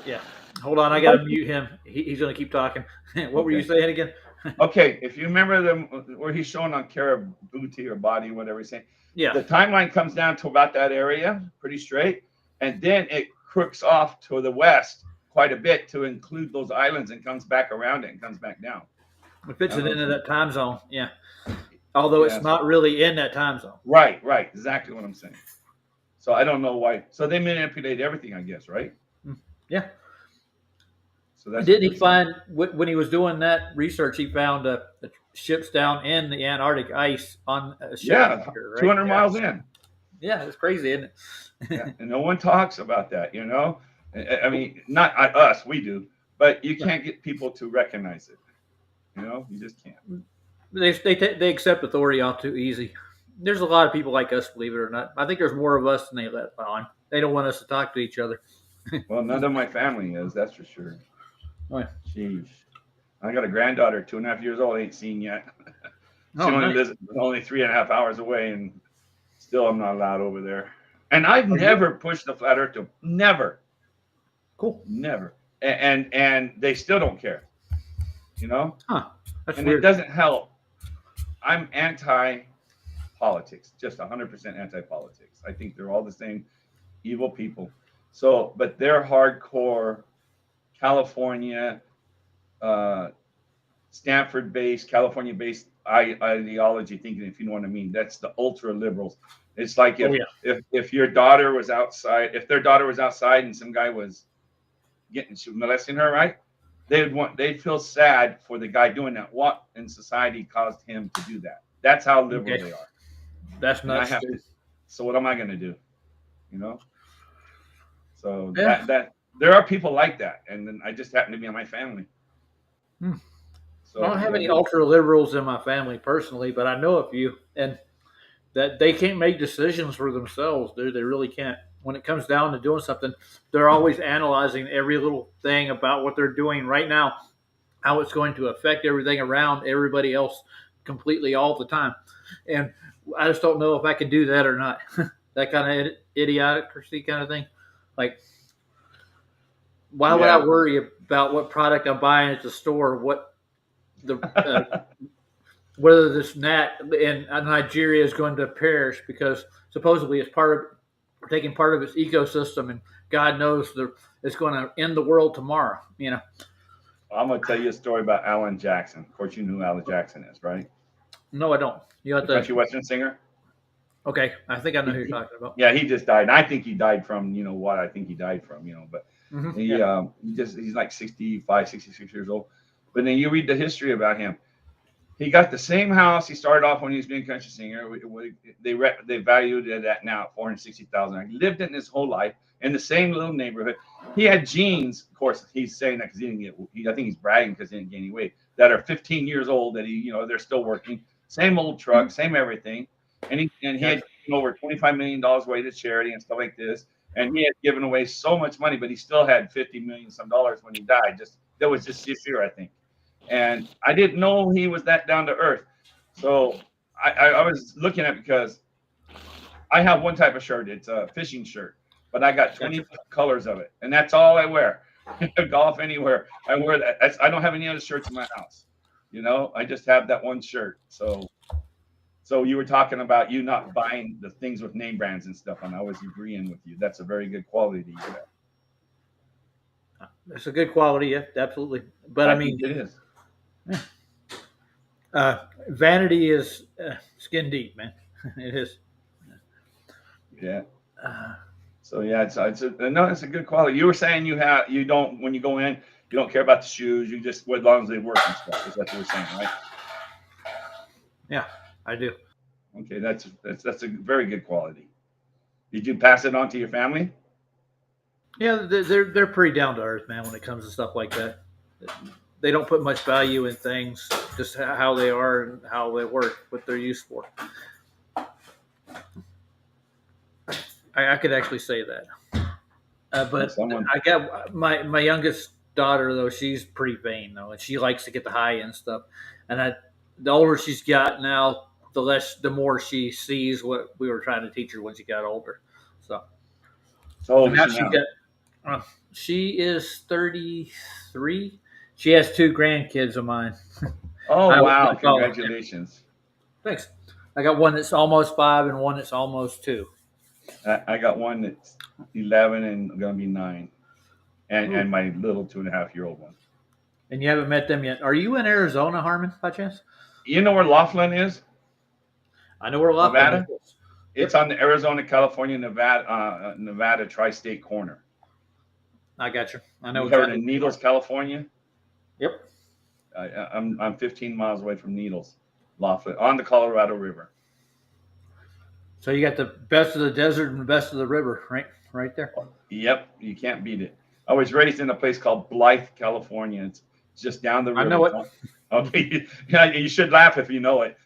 Yeah. Hold on, I gotta mute him. He's gonna keep talking. What were you saying again? Okay, if you remember them where he's showing on Karabuti or body, whatever he's saying, Yeah. the timeline comes down to about that area, pretty straight, and then it crooks off to the west quite a bit to include those islands, and comes back around it and comes back down. It fits it into that time zone. Yeah. Although Yeah. it's not really in that time zone. Right, exactly what I'm saying. So I don't know why. So they manipulate everything, I guess, right? Yeah. So that's Didn't he find when he was doing that research? He found ships down in the Antarctic ice on a ship. Yeah, anchor, right? 200 Yeah. miles in. Yeah, it's crazy, isn't it? Yeah, and no one talks about that, you know. I mean, not us, we do, but you can't get people to recognize it. You know, you just can't. They accept authority all too easy. There's a lot of people like us, believe it or not. I think there's more of us than they let on. They don't want us to talk to each other. Well, none of my family is, that's for sure. Oh, yeah. Jeez. I got a granddaughter, 2.5 years old, ain't seen yet. She Oh, only nice. lives only 3.5 hours away, and still I'm not allowed over there. And I've never pushed the flat earth to never. Cool. Never. And they still don't care. You know? Huh. That's And weird. it doesn't help. I'm anti-politics, just 100% anti-politics. I think they're all the same evil people. So, but they're hardcore California, Stanford-based, California-based ideology thinking, if you know what I mean. That's the ultra liberals. It's like if your daughter was outside, if their daughter was outside and some guy was molesting her, right? They'd feel sad for the guy doing that. What in society caused him to do that? That's how liberal they are. That's And I nuts. have to, so what am I going to do? You know. So Yeah. that there are people like that, and then I just happen to be in my family. So I don't have any ultra liberals in my family personally, but I know a few, and that they can't make decisions for themselves, dude. They really can't. When it comes down to doing something, they're always analyzing every little thing about what they're doing right now, how it's going to affect everything around everybody else completely all the time. And I just don't know if I could do that or not. That kind of idiocracy kind of thing. Like, why would I worry about what product I'm buying at the store? What the whether this gnat in Nigeria is going to perish because supposedly it's taking part of its ecosystem, and God knows it's going to end the world tomorrow. I'm going to tell you a story about Alan Jackson. Of course, you know who Alan Jackson is, right? No, I don't. You have The country western singer. Okay, I think I know who you're talking about. Yeah, he just died. And I think he died from, what I think he died from, but he's like 65, 66 years old. But then you read the history about him. He got the same house he started off when he was being a country singer. They valued it at now at $460,000. He lived in his whole life in the same little neighborhood. He had genes, of course. He's saying that because he didn't get. I think he's bragging because he didn't gain any weight. That are 15 years old. That they're still working. Same old truck, same everything. And he had given over $25 million away to charity and stuff like this. And he had given away so much money, but he still had $50 million some dollars when he died. That was just this year, I think. And I didn't know he was that down to earth. So I was looking at it because I have one type of shirt. It's a fishing shirt, but I got 20 colors of it. And that's all I wear. Golf anywhere. I wear that. I don't have any other shirts in my house. I just have that one shirt. So you were talking about you not buying the things with name brands and stuff, and I was agreeing with you. That's a very good quality you have. It's a good quality, yeah, absolutely. But I mean, it is. Vanity is skin deep, man. It is. Yeah. So yeah, it's a good quality. You were saying you don't when you go in, you don't care about the shoes. You just as long as they work and stuff. Is what you were saying, right? Yeah, I do. Okay, that's a very good quality. Did you pass it on to your family? Yeah, they're pretty down to earth, man. When it comes to stuff like that, they don't put much value in things, just how they are and how they work, what they're used for. I could actually say that, but I got my youngest daughter though. She's pretty vain though, and she likes to get the high end stuff. And the older she's got now, the more she sees what we were trying to teach her when she got older. So now she is 33. She has 2 grandkids of mine. Oh wow! Congratulations. Thanks. I got one that's almost 5 and one that's almost 2. I got one that's 11 and going to be 9, and my little 2.5-year-old one. And you haven't met them yet. Are you in Arizona, Harmon, by chance? You know where Laughlin is? I know where Laughlin is. It's on the Arizona, California, Nevada tri-state corner. I got you. I know. You heard of Needles, California? Yep. I'm 15 miles away from Needles, Laughlin, on the Colorado River. So you got the best of the desert and the best of the river, right there. Yep, you can't beat it. I was raised in a place called Blythe, California. It's just down the river. I know it. Okay, yeah, you should laugh if you know it.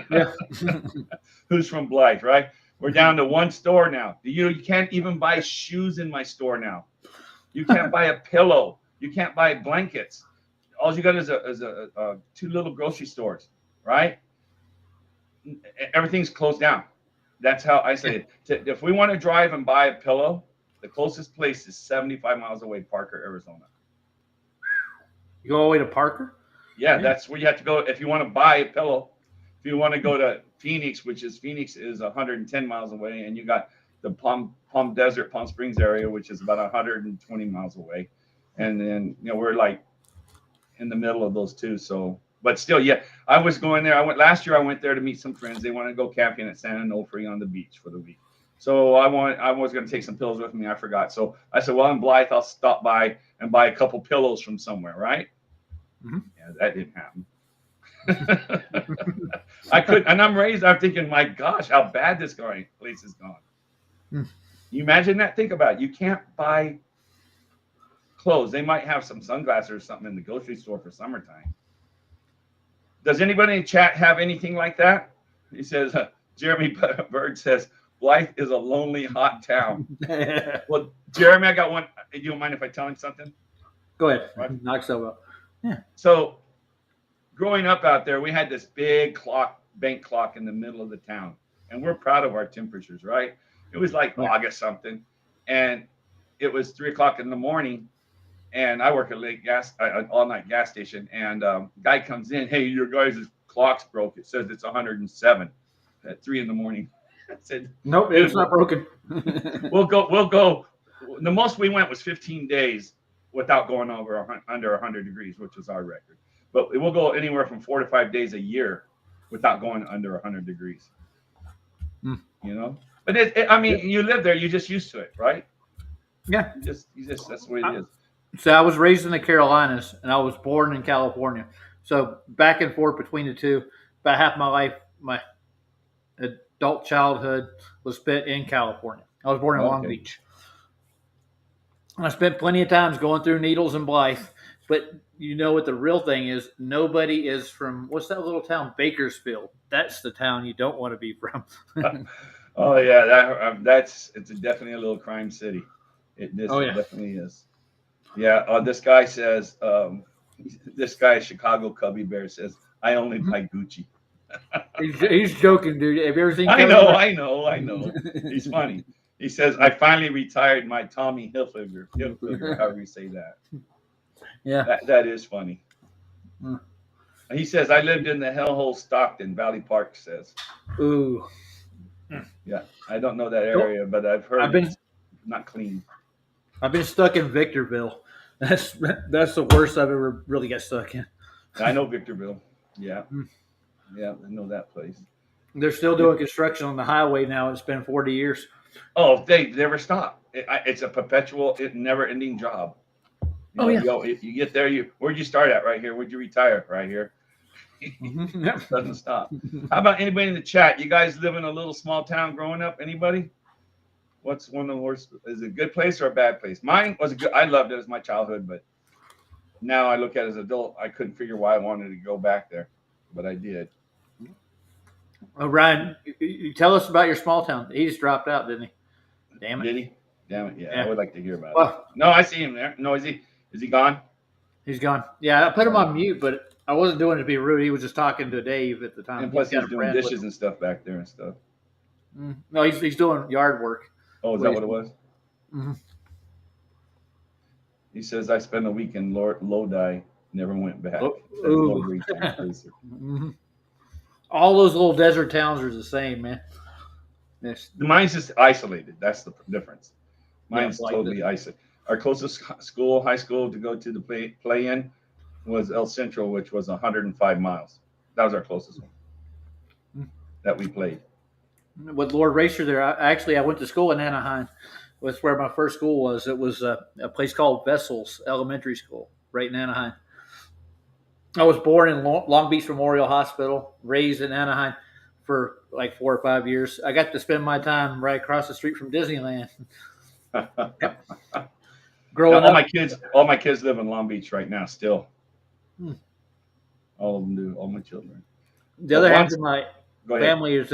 Yeah. Who's from Blythe, right? We're down to one store now. You can't even buy shoes in my store now. You can't buy a pillow. You can't buy blankets. All you got is a 2 little grocery stores, right? Everything's closed down. That's how I say it. If we want to drive and buy a pillow, the closest place is 75 miles away, Parker, Arizona. You go all the way to Parker? Yeah, that's where you have to go if you want to buy a pillow. If you want to go to Phoenix, Phoenix is 110 miles away, and you got the Palm Desert, Palm Springs area, which is about 120 miles away. And then, we're like in the middle of those two. So, but still, yeah, I was going there. Last year I went there to meet some friends. They wanted to go camping at San Onofre on the beach for the week. So I was going to take some pillows with me. I forgot. So I said, well, in Blythe, I'll stop by and buy a couple pillows from somewhere, right? Mm-hmm. Yeah, that didn't happen. I'm thinking, my gosh, how bad this place is gone. You imagine that? Think about it. You can't buy clothes. They might have some sunglasses or something in the grocery store for summertime. Does anybody in the chat have anything like that? He says, Jeremy Bird says, Blythe is a lonely, hot town. Well, Jeremy, I got one. You don't mind if I tell him something? Go ahead. Right. Knock so up. Yeah. So growing up out there, we had this big clock bank clock in the middle of the town, and we're proud of our temperatures, right? It was like August something, and it was 3 o'clock in the morning, and I work at all night gas station, and guy comes in, hey, your guys' clock's broke. It says it's 107 at 3 in the morning. I said, nope, it's not broken. We'll go. The most we went was 15 days without going under 100 degrees, which was our record. But it will go anywhere from 4 to 5 days a year without going under 100 degrees. You know, but I mean, you live there, you're just used to it, right? Yeah. You just that's the way it is. So I was raised in the Carolinas, and I was born in California. So back and forth between the two, about half my life, my adult childhood was spent in California. I was born in Long Beach. And I spent plenty of times going through Needles and Blythe. But you know what the real thing is? Nobody is from, what's that little town? Bakersfield. That's the town you don't want to be from. Oh yeah, it's definitely a little crime city. It definitely is. Yeah. This guy says, this guy, Chicago Cubby Bear, says, I only buy Gucci. He's joking, dude. Have you ever seen? I know. He's funny. He says, I finally retired my Tommy Hilfiger, however you say that. Yeah. That is funny. He says, I lived in the hellhole Stockton, Valley Park says. Ooh. Yeah. I don't know that area, but I've heard it's not clean. I've been stuck in Victorville. That's the worst I've ever really got stuck in. I know Victorville. Yeah. Yeah, I know that place. They're still doing construction on the highway now. It's been 40 years. Oh, they never stop. It's a perpetual, never-ending job. You get there. Where'd you start at? Right here. Where'd you retire? Right here. It doesn't stop. How about anybody in the chat? You guys live in a little small town growing up? Anybody? What's one of the worst? Is it a good place or a bad place? Mine was good. I loved it as my childhood, but now I look at it as an adult. I couldn't figure why I wanted to go back there, but I did. Oh, Ryan, you tell us about your small town. He just dropped out, didn't he? Damn it. Did he? Damn it. Yeah. I would like to hear about Well, it. No, I see him there. No, is he gone? He's gone. Yeah, I put him on mute, but I wasn't doing it to be rude. He was just talking to Dave at the time. And plus he's doing dishes and stuff back there and stuff. No, he's doing yard work. Oh, is that what it was? Mm-hmm. He says, I spent a week in Lodi, never went back. Mm-hmm. All those little desert towns are the same, man. Mine's just isolated. That's the difference. Mine's totally isolated. Our closest school, high school, to go to the play in was El Centro, which was 105 miles. That was our closest one that we played. With Lord Racer there, I went to school in Anaheim. That's where my first school was. It was a place called Vessels Elementary School, right in Anaheim. I was born in Long Beach Memorial Hospital, raised in Anaheim for like 4 or 5 years. I got to spend my time right across the street from Disneyland. Growing up, all my kids live in Long Beach right now still. All of them do, all my children. The other half of my family is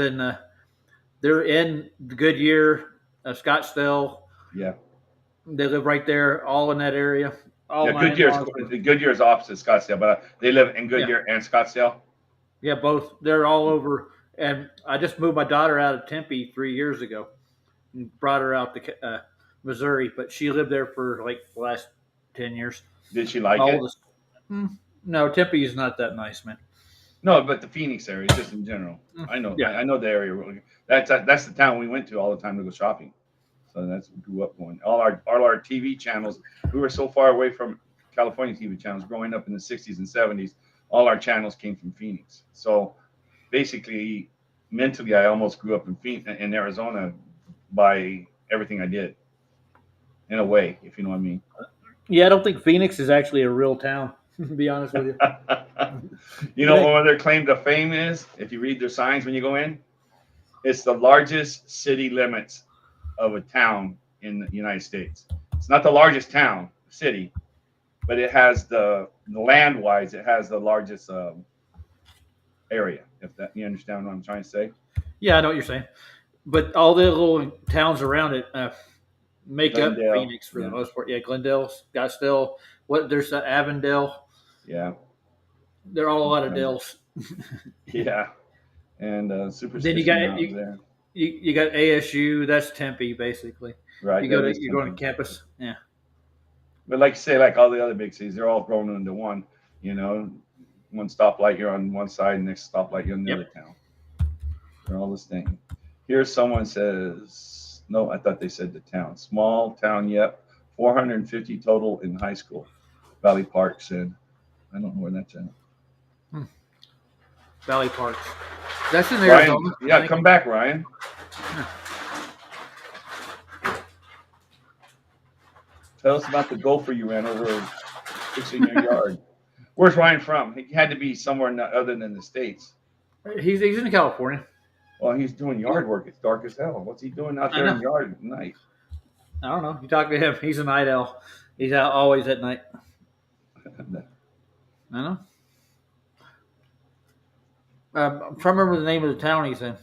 they're in Goodyear, Scottsdale. Yeah. They live right there, all in that area. Goodyear is opposite Scottsdale, but they live in Goodyear and Scottsdale. Yeah, both. They're all over. And I just moved my daughter out of Tempe 3 years ago and brought her out to Missouri, but she lived there for like the last 10 years. Did she like it? No, Tempe is not that nice, man. No, but the Phoenix area, just in general. I know. Yeah. I know the area. That's the town we went to all the time to go shopping. So that's what we grew up going. All our TV channels, we were so far away from California TV channels growing up in the 60s and 70s. All our channels came from Phoenix. So basically, mentally, I almost grew up in Arizona by everything I did. In a way, if you know what I mean. Yeah, I don't think Phoenix is actually a real town, to be honest with you. You know what their claim to fame is? If you read their signs when you go in, it's the largest city limits of a town in the United States. It's not the largest city, but it has the land-wise, it has the largest area. If that you understand what I'm trying to say? Yeah, I know what you're saying. But all the little towns around it make Glendale, up Phoenix for the most part. Yeah, Glendale, Scottsdale. There's Avondale. Yeah, they're all a lot of Dells. Yeah. and Then Superstition you got Mountain's there. you got ASU. That's Tempe, basically. Right. You're that is going to Tempe. campus. Yeah. But like you say, like all the other big cities, they're all thrown into one. You know, one stoplight you're on one side, next stoplight you're on the Yep. other town. They're all the same. Here, someone says, no, I thought they said the town. Small town, yep. 450 total in high school. Valley Park said, I don't know where that's at. Valley Parks. That's in Ryan, Arizona. I yeah, think. come back, Ryan. Tell us about the gopher you ran over fixing your yard. Where's Ryan from? He had to be somewhere other than the States. He's in California. Well, he's doing yard work. It's dark as hell. What's he doing out I there in know. the yard at night? I don't know. You talk to him. He's a night owl. He's out always at night. I know. I'm trying to remember the name of the town he's in.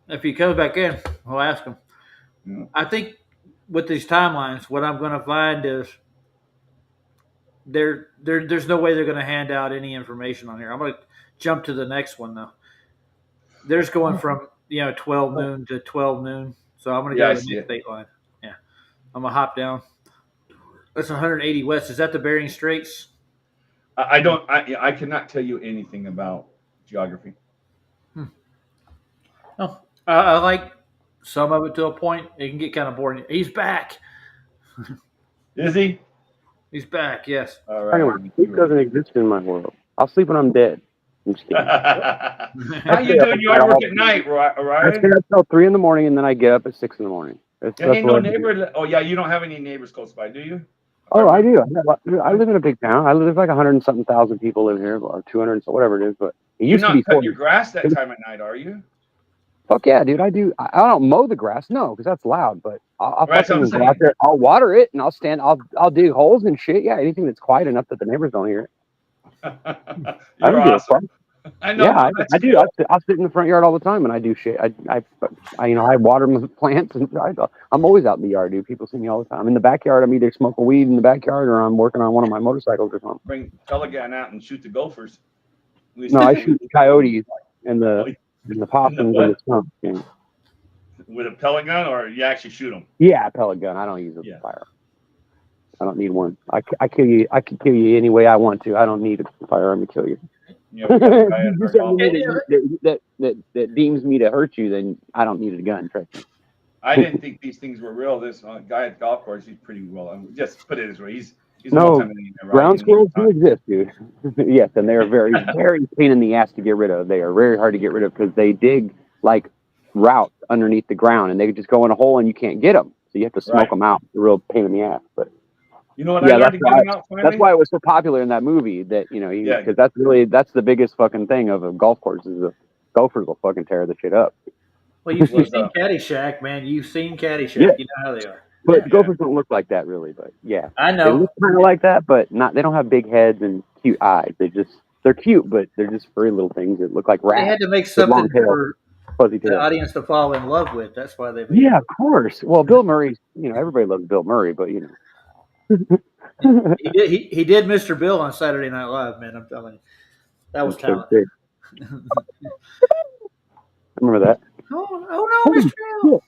If he comes back in, we'll ask him. Yeah. I think with these timelines, what I'm going to find is there's no way they're going to hand out any information on here. I'm going to jump to the next one though. There's going from 12 noon to 12 noon. So I'm going to Yeah, go I to the see next it. date line. Yeah, I'm gonna hop down. That's 180 west. Is that the Bering Straits? I cannot tell you anything about geography. Oh, I like some of it to a point. It can get kind of boring. He's back. Is he? He's back. Yes. All Anyway, right. sleep doesn't exist in my world. I'll sleep when I'm dead. I'm just kidding. How you doing yard work at night, I stay Ryan? up till 3 in the morning, and then I get up at 6 in the morning. There ain't no neighbor. Oh yeah, you don't have any neighbors close by, do you? Oh, I do. I live in a big town. I live like 100 and something thousand people live here, or 200, so whatever it is. But it You're used to not be cutting 40. your grass that time at night, are you? Fuck yeah, dude. I do. I don't mow the grass, no, because that's loud. But I'll Right, so I'm fucking go saying. out there. I'll water it, and I'll dig holes and shit. Yeah, anything that's quiet enough that the neighbors don't hear it. I You're don't give a awesome. fuck. I know. Yeah, that's I do. cool. I'll sit in the front yard all the time and I do shit. I water my plants and I'm always out in the yard, dude. People see me all the time. I'm in the backyard. I'm either smoking weed in the backyard or I'm working on one of my motorcycles or something. Bring Pelican out and shoot the gophers. At least No, I they- shoot the coyotes and the possums and what? the skunks. Yeah. with a pellet gun, or you actually shoot them. Yeah, pellet gun. I don't use a Yeah. fire. I don't need one. I kill you. I can kill you any way I want to. I don't need a firearm to kill you. You know, we got a guy You in do our something golf- that deems me to hurt you, then I don't need a gun. Trust me. I didn't think these things were real. This guy at the golf course, he's pretty well. Just put it this way, he's a No, multi-millionaire, right? Ground And squirrels he's do exist, dude. Yes, and they are very, very pain in the ass to get rid of. They are very hard to get rid of because they dig like routes underneath the ground, and they just go in a hole and you can't get them. So you have to smoke Right. them out. It's a real pain in the ass. But You know what Yeah, I learned to that's get him out finally? that's why it was so popular in that movie. That Yeah. because that's the biggest fucking thing of a golf course is the gophers will fucking tear the shit up. Well, you've What's seen up? Caddyshack, man. You've seen Caddyshack. Yeah. You know how they are. But Yeah. gophers don't look like that really. But yeah, I they know. look kind of like that, but not. They don't have big heads and cute eyes. They're cute, but they're just furry little things that look like They had rats, to make with long something tails. for fuzzy the tails. audience to fall in love with. That's why they made Yeah, of course. Well, Bill Murray. Everybody loves Bill Murray, but it. He did Mr. Bill on Saturday Night Live, man. I'm telling you. That was So talent. sick. Remember that? Oh no, Mr. Bill.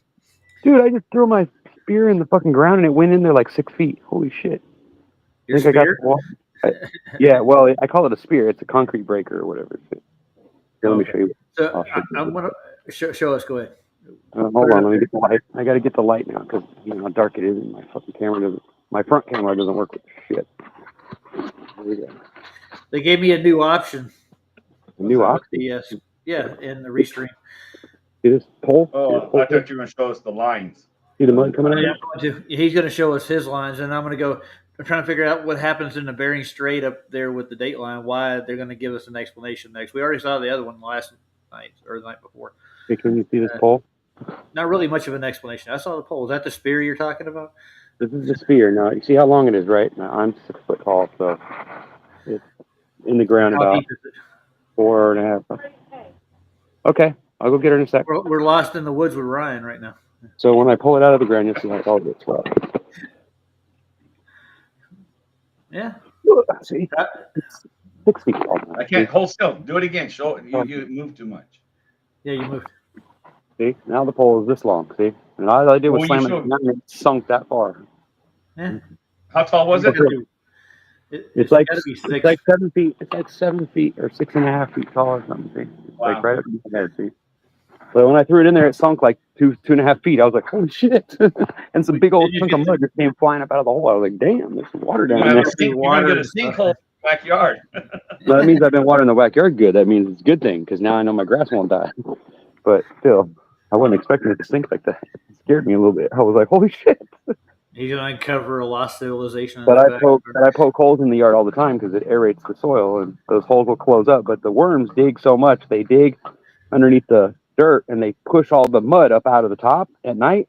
Dude, I just threw my spear in the fucking ground and it went in there like 6 feet. Holy shit. Your I got spear? the wall. Yeah, well, I call it a spear. It's a concrete breaker or whatever. Here, let me Okay. show you. So I'll show you. I'm gonna show us. Go ahead. Hold on, let me get the light. I got to get the light now because you know how dark it is and my fucking camera doesn't. My front camera doesn't work with shit. Here we go. They gave me a new option. A new option. Yes. Yeah, in the restream. See this pole? Oh, See I this pole? thought you were going to show us the lines. See the mud coming out? Yeah, he's going to show us his lines, and I'm going to go. I'm trying to figure out what happens in the Bering Strait up there with the date line. Why they're going to give us an explanation next. We already saw the other one last night or the night before. Hey, can you see this pole? Not really much of an explanation. I saw the pole. Is that the spear you're talking about? This is the spear. Now, you see how long it is, right? Now, I'm 6 foot tall, so it's in the ground How about deep is it? 4.5. Okay, I'll go get her in a sec. We're lost in the woods with Ryan right now. So when I pull it out of the ground, you'll see how tall it gets. Well, Yeah. see, 6 feet tall. I can't hold still. Do it again. Show it. You move too much. Yeah, you moved. See, now the pole is this long. See, and all I did was Well, slam you it showed- down and it sunk that far. Yeah. How tall was it? It's like gotta be six. it's like 7 feet. It's like 7 feet or 6.5 feet tall or something. See? It's Wow. like right up in my head. See. But when I threw it in there, it sunk like 2.5 feet. I was like, holy shit! And some big old Did you chunk get of mud just came flying up out of the hole. I was like, damn, there's some water down You're there. gonna get a sinkhole in the backyard. So that means I've been watering the backyard good. That means it's a good thing because now I know my grass won't die. But still, I wasn't expecting it to sink like that. It scared me a little bit. I was like, holy shit! He's gonna uncover a lost civilization. But I poke holes in the yard all the time because it aerates the soil and those holes will close up. But the worms dig so much, they dig underneath the dirt and they push all the mud up out of the top at night.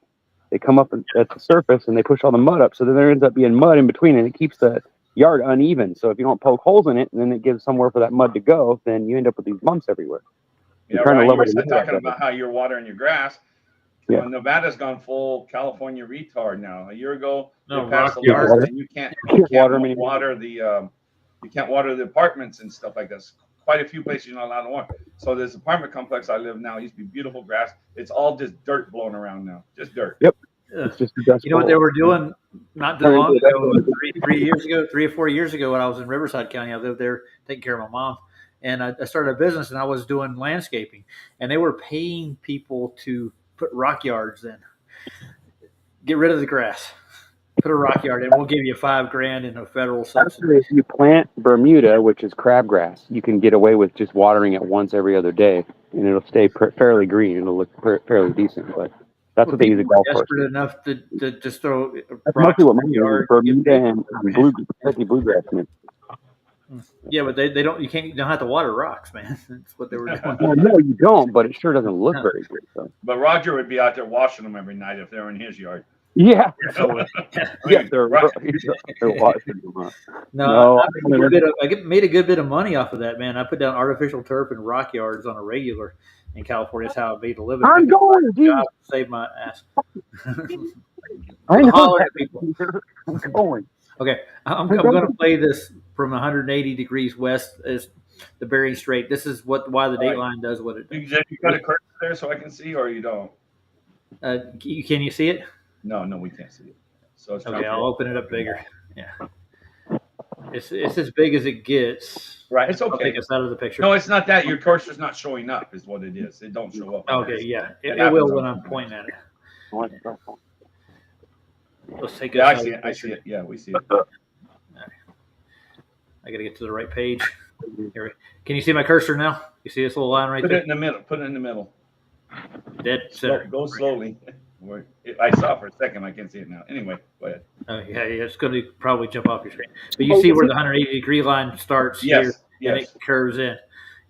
They come up at the surface and they push all the mud up. So then there ends up being mud in between and it keeps the yard uneven. So if you don't poke holes in it and then it gives somewhere for that mud to go, then you end up with these bumps everywhere. Yeah, trying to Ryan, you level were the mud out talking about how you're watering your grass. Yeah. Well, Nevada's gone full California retard now. A year ago, No, they passed rock a law yard. and you can't water 'em anymore. water the apartments and stuff like this. Quite a few places you're not allowed to water. So this apartment complex I live now used to be beautiful grass. It's all just dirt blowing around now, just dirt. Yep. Ugh. It's just the dust You know what they bowl. were doing not too long ago, 3 or 4 years ago, when I was in Riverside County. I lived there taking care of my mom, and I started a business, and I was doing landscaping, and they were paying people to put rock yards in. Get rid of the grass. Put a rock yard in. We'll give you $5,000 in a federal subsidy. Actually, if you plant Bermuda, which is crabgrass, you can get away with just watering it once every other day, and it'll stay fairly green. It'll look fairly decent, but that's what they use at golf courses. Desperate enough to just throw That's rocks mostly what in my the yard, yard. Bermuda and bluegrass. Man. Yeah, but they don't. You don't have to water rocks, man. That's what they were doing. Well, no, you don't, but it sure doesn't look very good. So. But Roger would be out there washing them every night if they were in his yard. Yeah, So, yeah, they're Right. watching them. no, No, I made a good bit of money off of that, man. I put down artificial turf and rock yards on a regular in California. That's how I made a living. I'm going, dude. Job to save my ass. I know Holler that. at people. I'm going. Okay, I'm going to play this from 180 degrees west as the Bering Strait. This is why the Dateline does what it does. You got a cursor there so I can see, or you don't? Can you see it? No, we can't see it. So it's Okay, I'll open it up bigger. Yeah, it's as big as it gets. Right, it's I'll okay. take us out of the picture. No, it's not that. Your cursor's not showing up, is what it is. It don't show up. Okay, yeah, it happens will on when I'm something. pointing at it. Let's take Yeah, I us out see of it. the I see picture. it. Yeah, we see it. I got to get to the right page. Here, can you see my cursor now? You see this little line right Put it there? in the middle. Put it in the middle. Dead center. Go slowly. I saw it for a second. I can't see it now. Anyway, go ahead. Oh, yeah, it's going to probably jump off your screen. But you see where the 180-degree line starts here, Yes. and Yes. it curves in.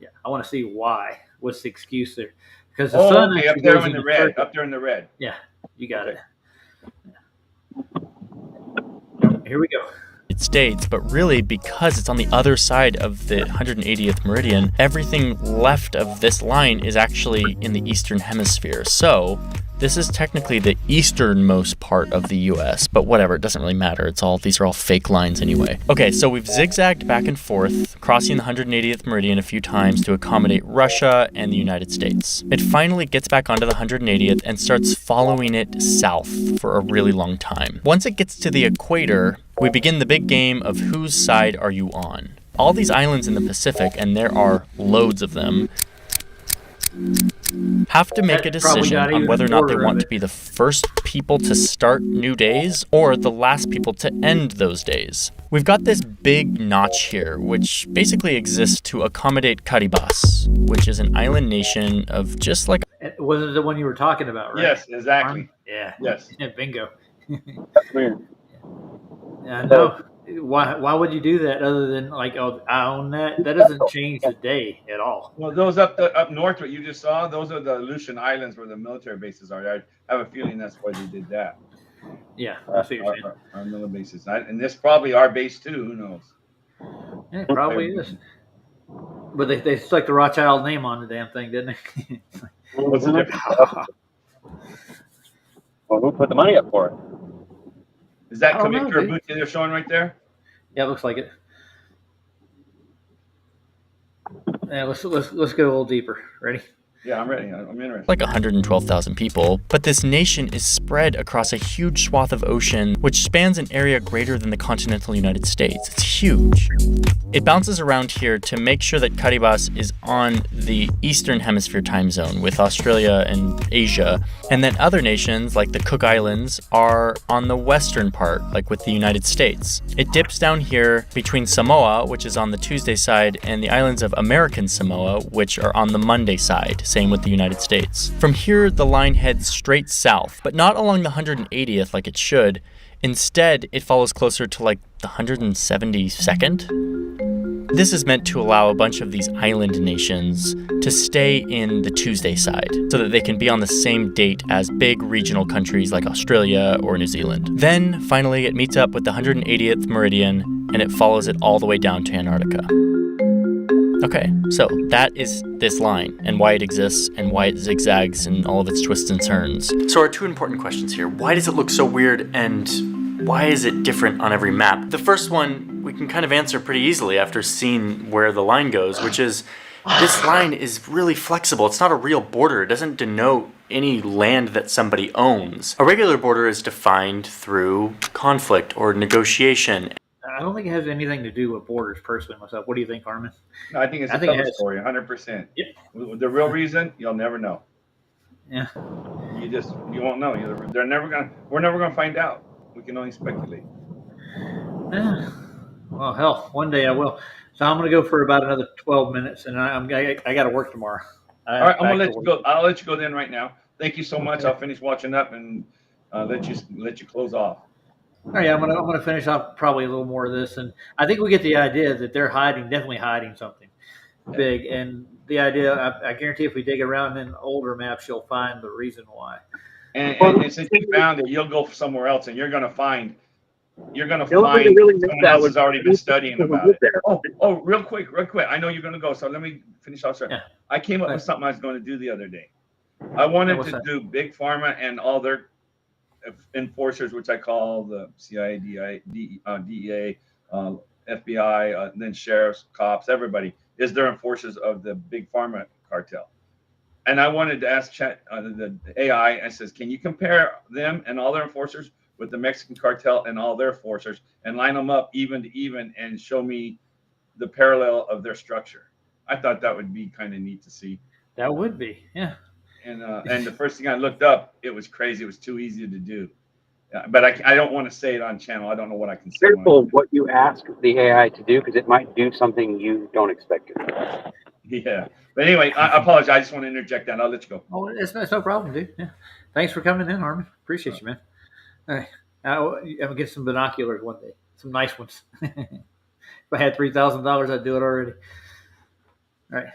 Yeah, I want to see why. What's the excuse there? Because the Oh, sun okay. Up actually there goes in the in red. circle. Up there in the red. Yeah, you got it. Here we go. States, but really because it's on the other side of the 180th meridian, everything left of this line is actually in the eastern hemisphere. So this is technically the easternmost part of the US, but whatever, it doesn't really matter. These are all fake lines anyway. Okay, so we've zigzagged back and forth, crossing the 180th meridian a few times to accommodate Russia and the United States. It finally gets back onto the 180th and starts following it south for a really long time. Once it gets to the equator, we begin the big game of whose side are you on? All these islands in the Pacific, and there are loads of them, have to make a That's probably decision not on even whether or a not they quarter of want it. to be the first people to start new days or the last people to end those days. We've got this big notch here, which basically exists to accommodate Caribas, which is an island nation of just like Was it the one you were talking about, right? Yes, exactly. Yeah. Yes. Bingo. That's weird. Yeah, no. Why would you do that other than like, oh, I own that? That doesn't change the day at all. Well, those up north, what you just saw, those are the Aleutian Islands where the military bases are. I have a feeling that's why they did that. Yeah, I see what you're saying. Our military bases, and this probably our base too. Who knows? Yeah, it probably is. But they stuck the Rothschild name on the damn thing, didn't they? What's the difference? Well, who put the money up for it? Is that I don't know, Commander dude. Butte they're showing right there? Yeah, it looks like it. Yeah, let's go a little deeper. Ready? Yeah, I'm ready. I'm interested. Like 112,000 people, but this nation is spread across a huge swath of ocean which spans an area greater than the continental United States. It's huge. It bounces around here to make sure that Caribas is on the Eastern Hemisphere time zone with Australia and Asia, and then other nations like the Cook Islands are on the western part, like with the United States. It dips down here between Samoa, which is on the Tuesday side, and the islands of American Samoa, which are on the Monday side. Same with the United States. From here, the line heads straight south, but not along the 180th like it should. Instead, it follows closer to like the 172nd. This is meant to allow a bunch of these island nations to stay in the Tuesday side so that they can be on the same date as big regional countries like Australia or New Zealand. Then, finally, it meets up with the 180th meridian and it follows it all the way down to Antarctica. Okay, so that is this line and why it exists and why it zigzags and all of its twists and turns. So our two important questions here. Why does it look so weird and why is it different on every map? The first one we can kind of answer pretty easily after seeing where the line goes, which is this line is really flexible. It's not a real border. It doesn't denote any land that somebody owns. A regular border is defined through conflict or negotiation. I don't think it has anything to do with borders personally myself. What do you think, Armin? No, I think it's a cover story, 100%. Yep. The real reason, you'll never know. Yeah. You won't know. We're never gonna find out. We can only speculate. Yeah. Well, hell, one day I will. So I'm going to go for about another 12 minutes, and I got to work tomorrow. All right, I'm gonna let you go. I'll let you go then right now. Thank you so much. Okay. I'll finish watching up and let you close off. All right, I'm gonna finish off probably a little more of this, and I think we get the idea that they're definitely hiding something big, and the idea I guarantee if we dig around in older maps, you'll find the reason why. And since you found it, you'll go somewhere else, and you're gonna find someone else has already been studying about it. Oh, real quick. I know you're gonna go, so let me finish off. Sorry. Yeah. I came up with something I was going to do the other day. I wanted to do Big Pharma and all their enforcers, which I call the CIA, DEA, FBI, then sheriffs, cops, everybody is their enforcers of the Big Pharma cartel. And I wanted to ask the AI, I says, can you compare them and all their enforcers with the Mexican cartel and all their enforcers and line them up even to even and show me the parallel of their structure? I thought that would be kind of neat to see. That would be, yeah. And the first thing I looked up, it was crazy. It was too easy to do. But I don't want to say it on channel. I don't know what I can say. Careful what you ask the AI to do because it might do something you don't expect it to. Yeah. But anyway, I apologize. I just want to interject that. I'll let you go. Oh, it's no problem, dude. Yeah. Thanks for coming in, Armin. Appreciate you, man. All right. I'm gonna get some binoculars one day. Some nice ones. If I had $3,000, I'd do it already. All right.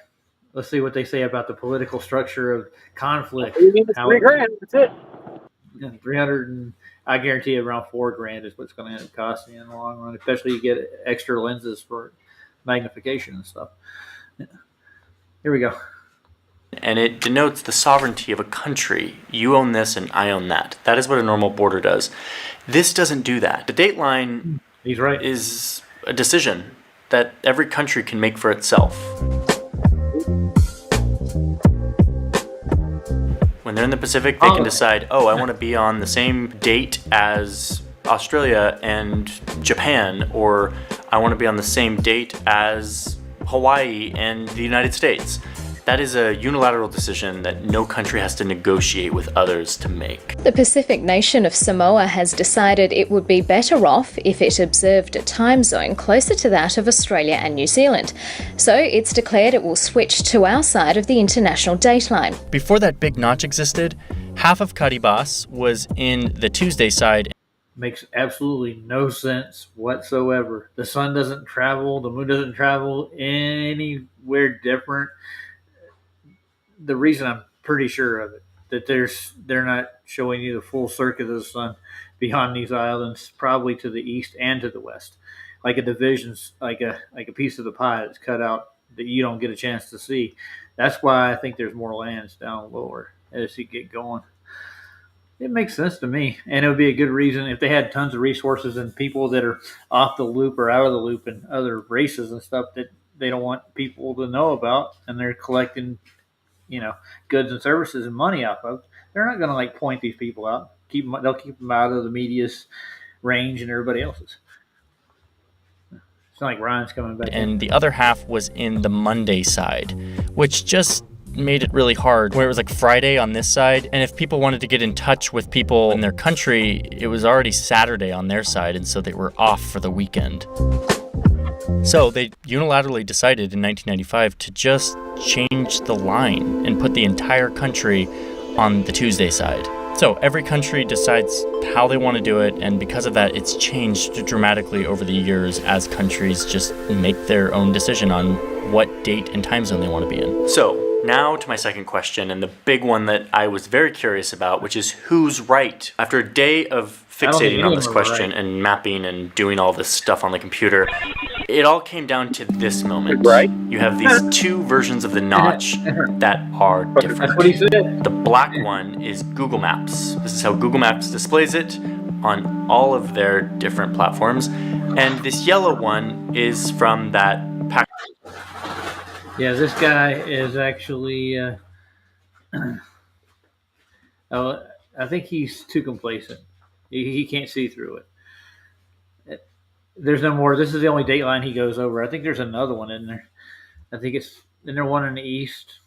Let's see what they say about the political structure of conflict. You need $3,000. That's it. 300 and I guarantee you around $4,000 is what's going to end up costing you in the long run, especially you get extra lenses for magnification and stuff. Yeah. Here we go. And it denotes the sovereignty of a country. You own this and I own that. That is what a normal border does. This doesn't do that. The date line He's right. is a decision that every country can make for itself. When they're in the Pacific, they can decide, I want to be on the same date as Australia and Japan, or I want to be on the same date as Hawaii and the United States. That is a unilateral decision that no country has to negotiate with others to make. The Pacific nation of Samoa has decided it would be better off if it observed a time zone closer to that of Australia and New Zealand. So it's declared it will switch to our side of the international dateline. Before that big notch existed, half of Caribas was in the Tuesday side. Makes absolutely no sense whatsoever. The sun doesn't travel, the moon doesn't travel anywhere different. The reason I'm pretty sure of it, that they're not showing you the full circuit of the sun beyond these islands, probably to the east and to the west, like a division's like a piece of the pie that's cut out that you don't get a chance to see. That's why I think there's more lands down lower as you get going. It makes sense to me, and it would be a good reason if they had tons of resources and people that are off the loop or out of the loop and other races and stuff that they don't want people to know about, and they're collecting, goods and services and money off of. They're not going to like point these people out. They'll keep them out of the media's range and everybody else's. It's not like Ryan's coming back. And the other half was in the Monday side, which just made it really hard, where it was like Friday on this side, and if people wanted to get in touch with people in their country, it was already Saturday on their side, and so they were off for the weekend. So they unilaterally decided in 1995 to just change the line and put the entire country on the Tuesday side. So every country decides how they want to do it, and because of that, it's changed dramatically over the years as countries just make their own decision on what date and time zone they want to be in. So now to my second question, and the big one that I was very curious about, which is who's right? After a day of fixating on this question and mapping and doing all this stuff on the computer, it all came down to this moment. Right. You have these two versions of the notch that are different. That's what he said. The black one is Google Maps. This is how Google Maps displays it on all of their different platforms. And this yellow one is from that pack. Yeah, this guy is actually. I think he's too complacent. He can't see through it. There's no more. This is the only dateline he goes over. I think there's another one in there. I think isn't there one in the east,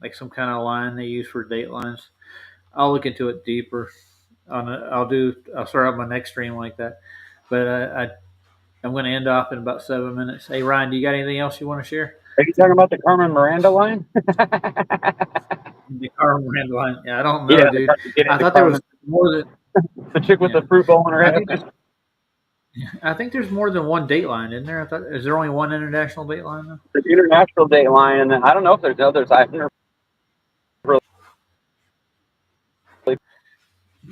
like some kind of line they use for datelines. I'll look into it deeper. I'll start out my next stream like that. But I'm going to end off in about 7 minutes. Hey Ryan, do you got anything else you want to share? Are you talking about the Carmen Miranda line? The Carmen Miranda line. Yeah, I don't know, dude. I thought there was more than the chick with the fruit bowl in her head. I think there's more than one dateline, isn't there? Is there only one international dateline though? There's international dateline, and then I don't know if there's others. I've never really.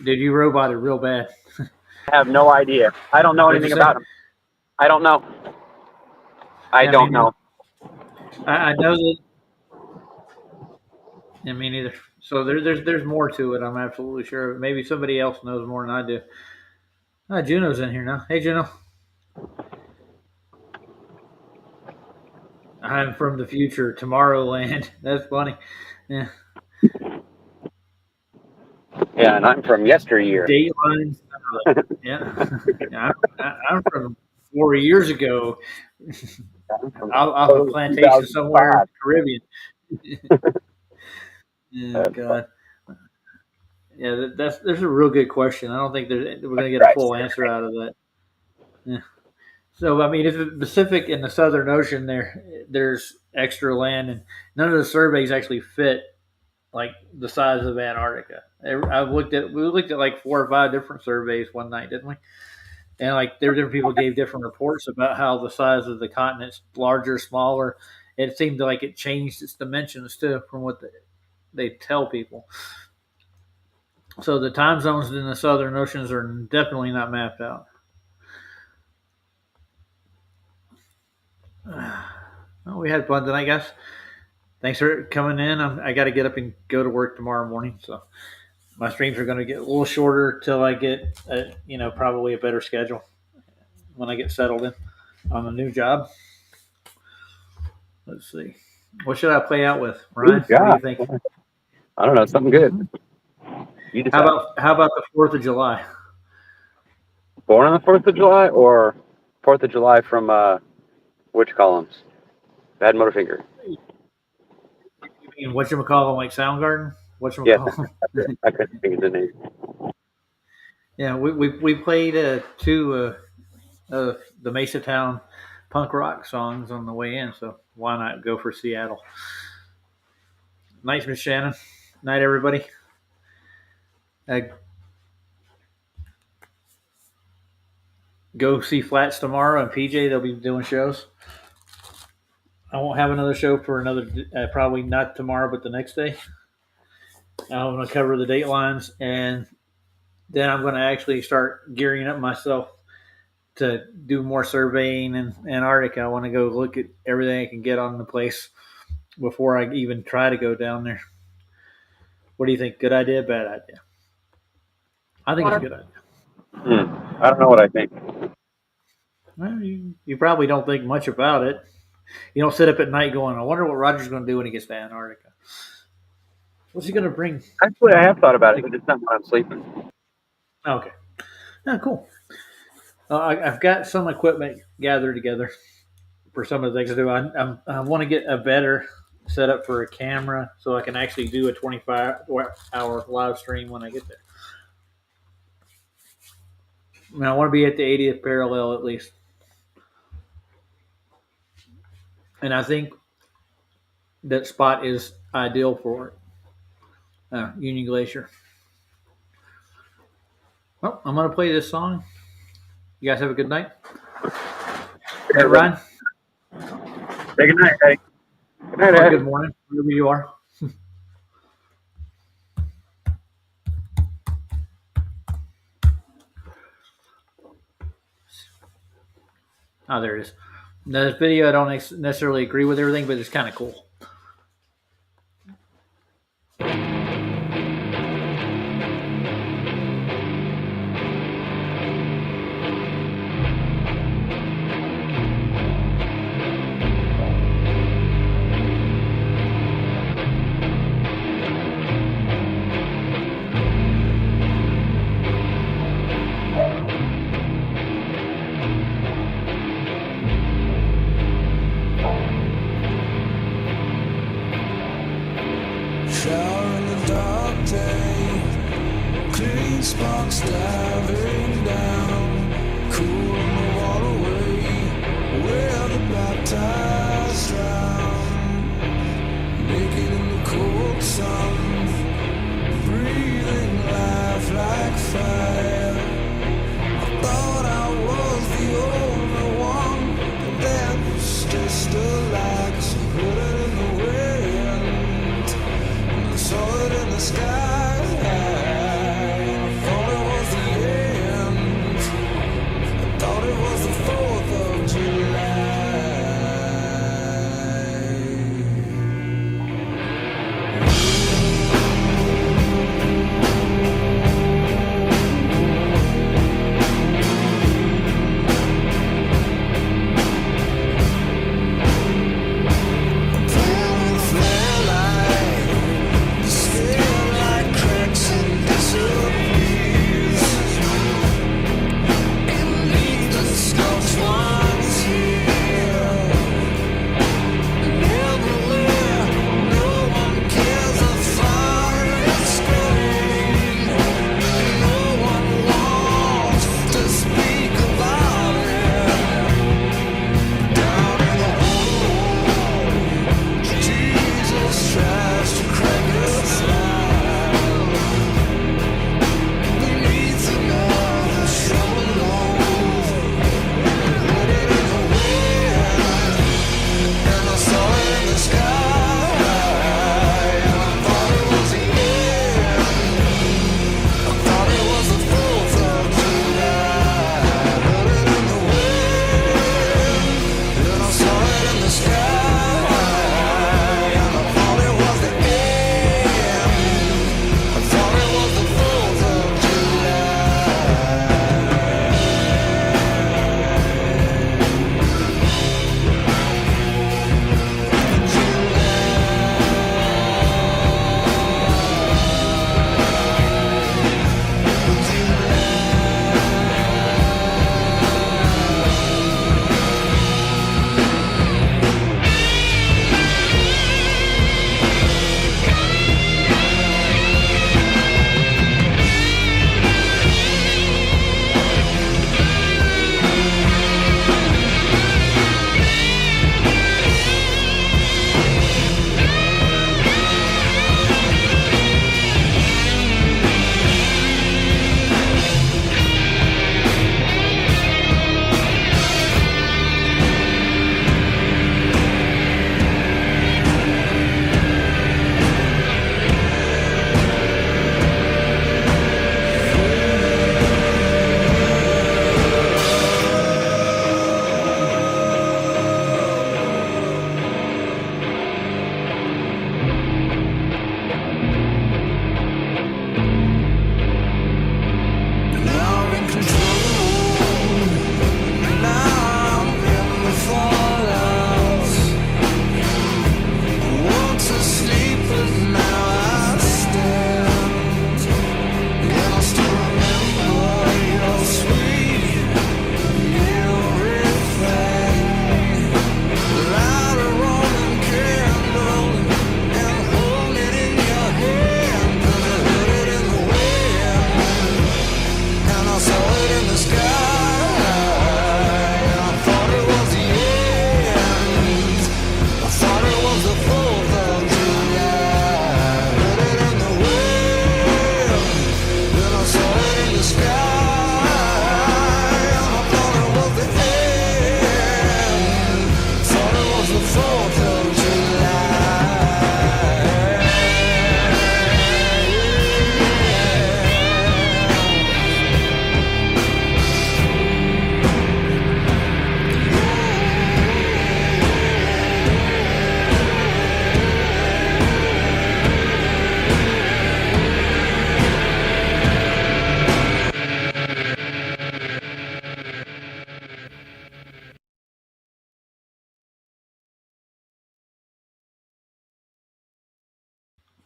Did you robot it real bad? I have no idea. I don't know anything about him. I don't know. I don't know. I know that. I mean, either. So there's more to it. I'm absolutely sure. Maybe somebody else knows more than I do. Juno's in here now. Hey, Juno. I'm from the future, Tomorrowland. That's funny. Yeah. Yeah, and I'm from yesteryear. Dateline. Yeah. I'm from 4 years ago. Off a plantation somewhere in the Caribbean. Yeah, God. Yeah, there's a real good question. I don't think we're going to get a full answer out of that. Yeah. So, I mean, if the Pacific and the Southern Ocean, there's extra land, and none of the surveys actually fit like the size of Antarctica. We looked at like 4 or 5 different surveys one night, didn't we? And like different people gave different reports about how the size of the continent's larger, smaller. It seemed like it changed its dimensions too from what they tell people. So the time zones in the Southern Oceans are definitely not mapped out. Well, we had fun tonight, guys. Thanks for coming in. I got to get up and go to work tomorrow morning, so my streams are going to get a little shorter till I get, probably a better schedule when I get settled in on the new job. Let's see. What should I play out with, Ryan? What do you think? I don't know. Something good. How about the 4th of July? Born on the 4th of July or 4th of July from which columns? Bad Motorfinger. You mean whatchamacallit, like Soundgarden? Whatchamacallit? Yes, I couldn't think of the name. Yeah, we played 2 of the Mesa Town punk rock songs on the way in, so why not go for Seattle? Night, Miss Shannon. Night, everybody. Go see Flats tomorrow and PJ. They'll be doing shows. I won't have another show for another, probably not tomorrow, but the next day. I'm going to cover the datelines, and then I'm going to actually start gearing up myself to do more surveying in Antarctica. I want to go look at everything I can get on the place before I even try to go down there. What do you think? Good idea, bad idea? I think it's a good idea. I don't know what I think. Well, you probably don't think much about it. You don't sit up at night going, I wonder what Roger's going to do when he gets to Antarctica. What's he going to bring? Actually, I have thought about it, but it's not when I'm sleeping. Oh, okay. Oh, cool. I've got some equipment gathered together for some of the things to do. I want to get a better setup for a camera so I can actually do a 25-hour live stream when I get there. I mean, I want to be at the 80th parallel at least. And I think that spot is ideal for it. Union Glacier. Well, I'm going to play this song. You guys have a good night. Hey, Ryan. Hey, good night, Eddie. Good night, Or Eddie. good morning, wherever you are. Oh, there it is. Now, this video, I don't necessarily agree with everything, but it's kind of cool. Shower in the dark day, clean sparks diving down, cool in the waterway, where the baptized drown, naked in the cold sun, breathing life like fire. I thought I was the only one, but that was just a lie, 'cause I heard it in the wind. Saw it in the sky. I thought it was the end. I thought it was the 4th of July.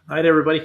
All right, everybody.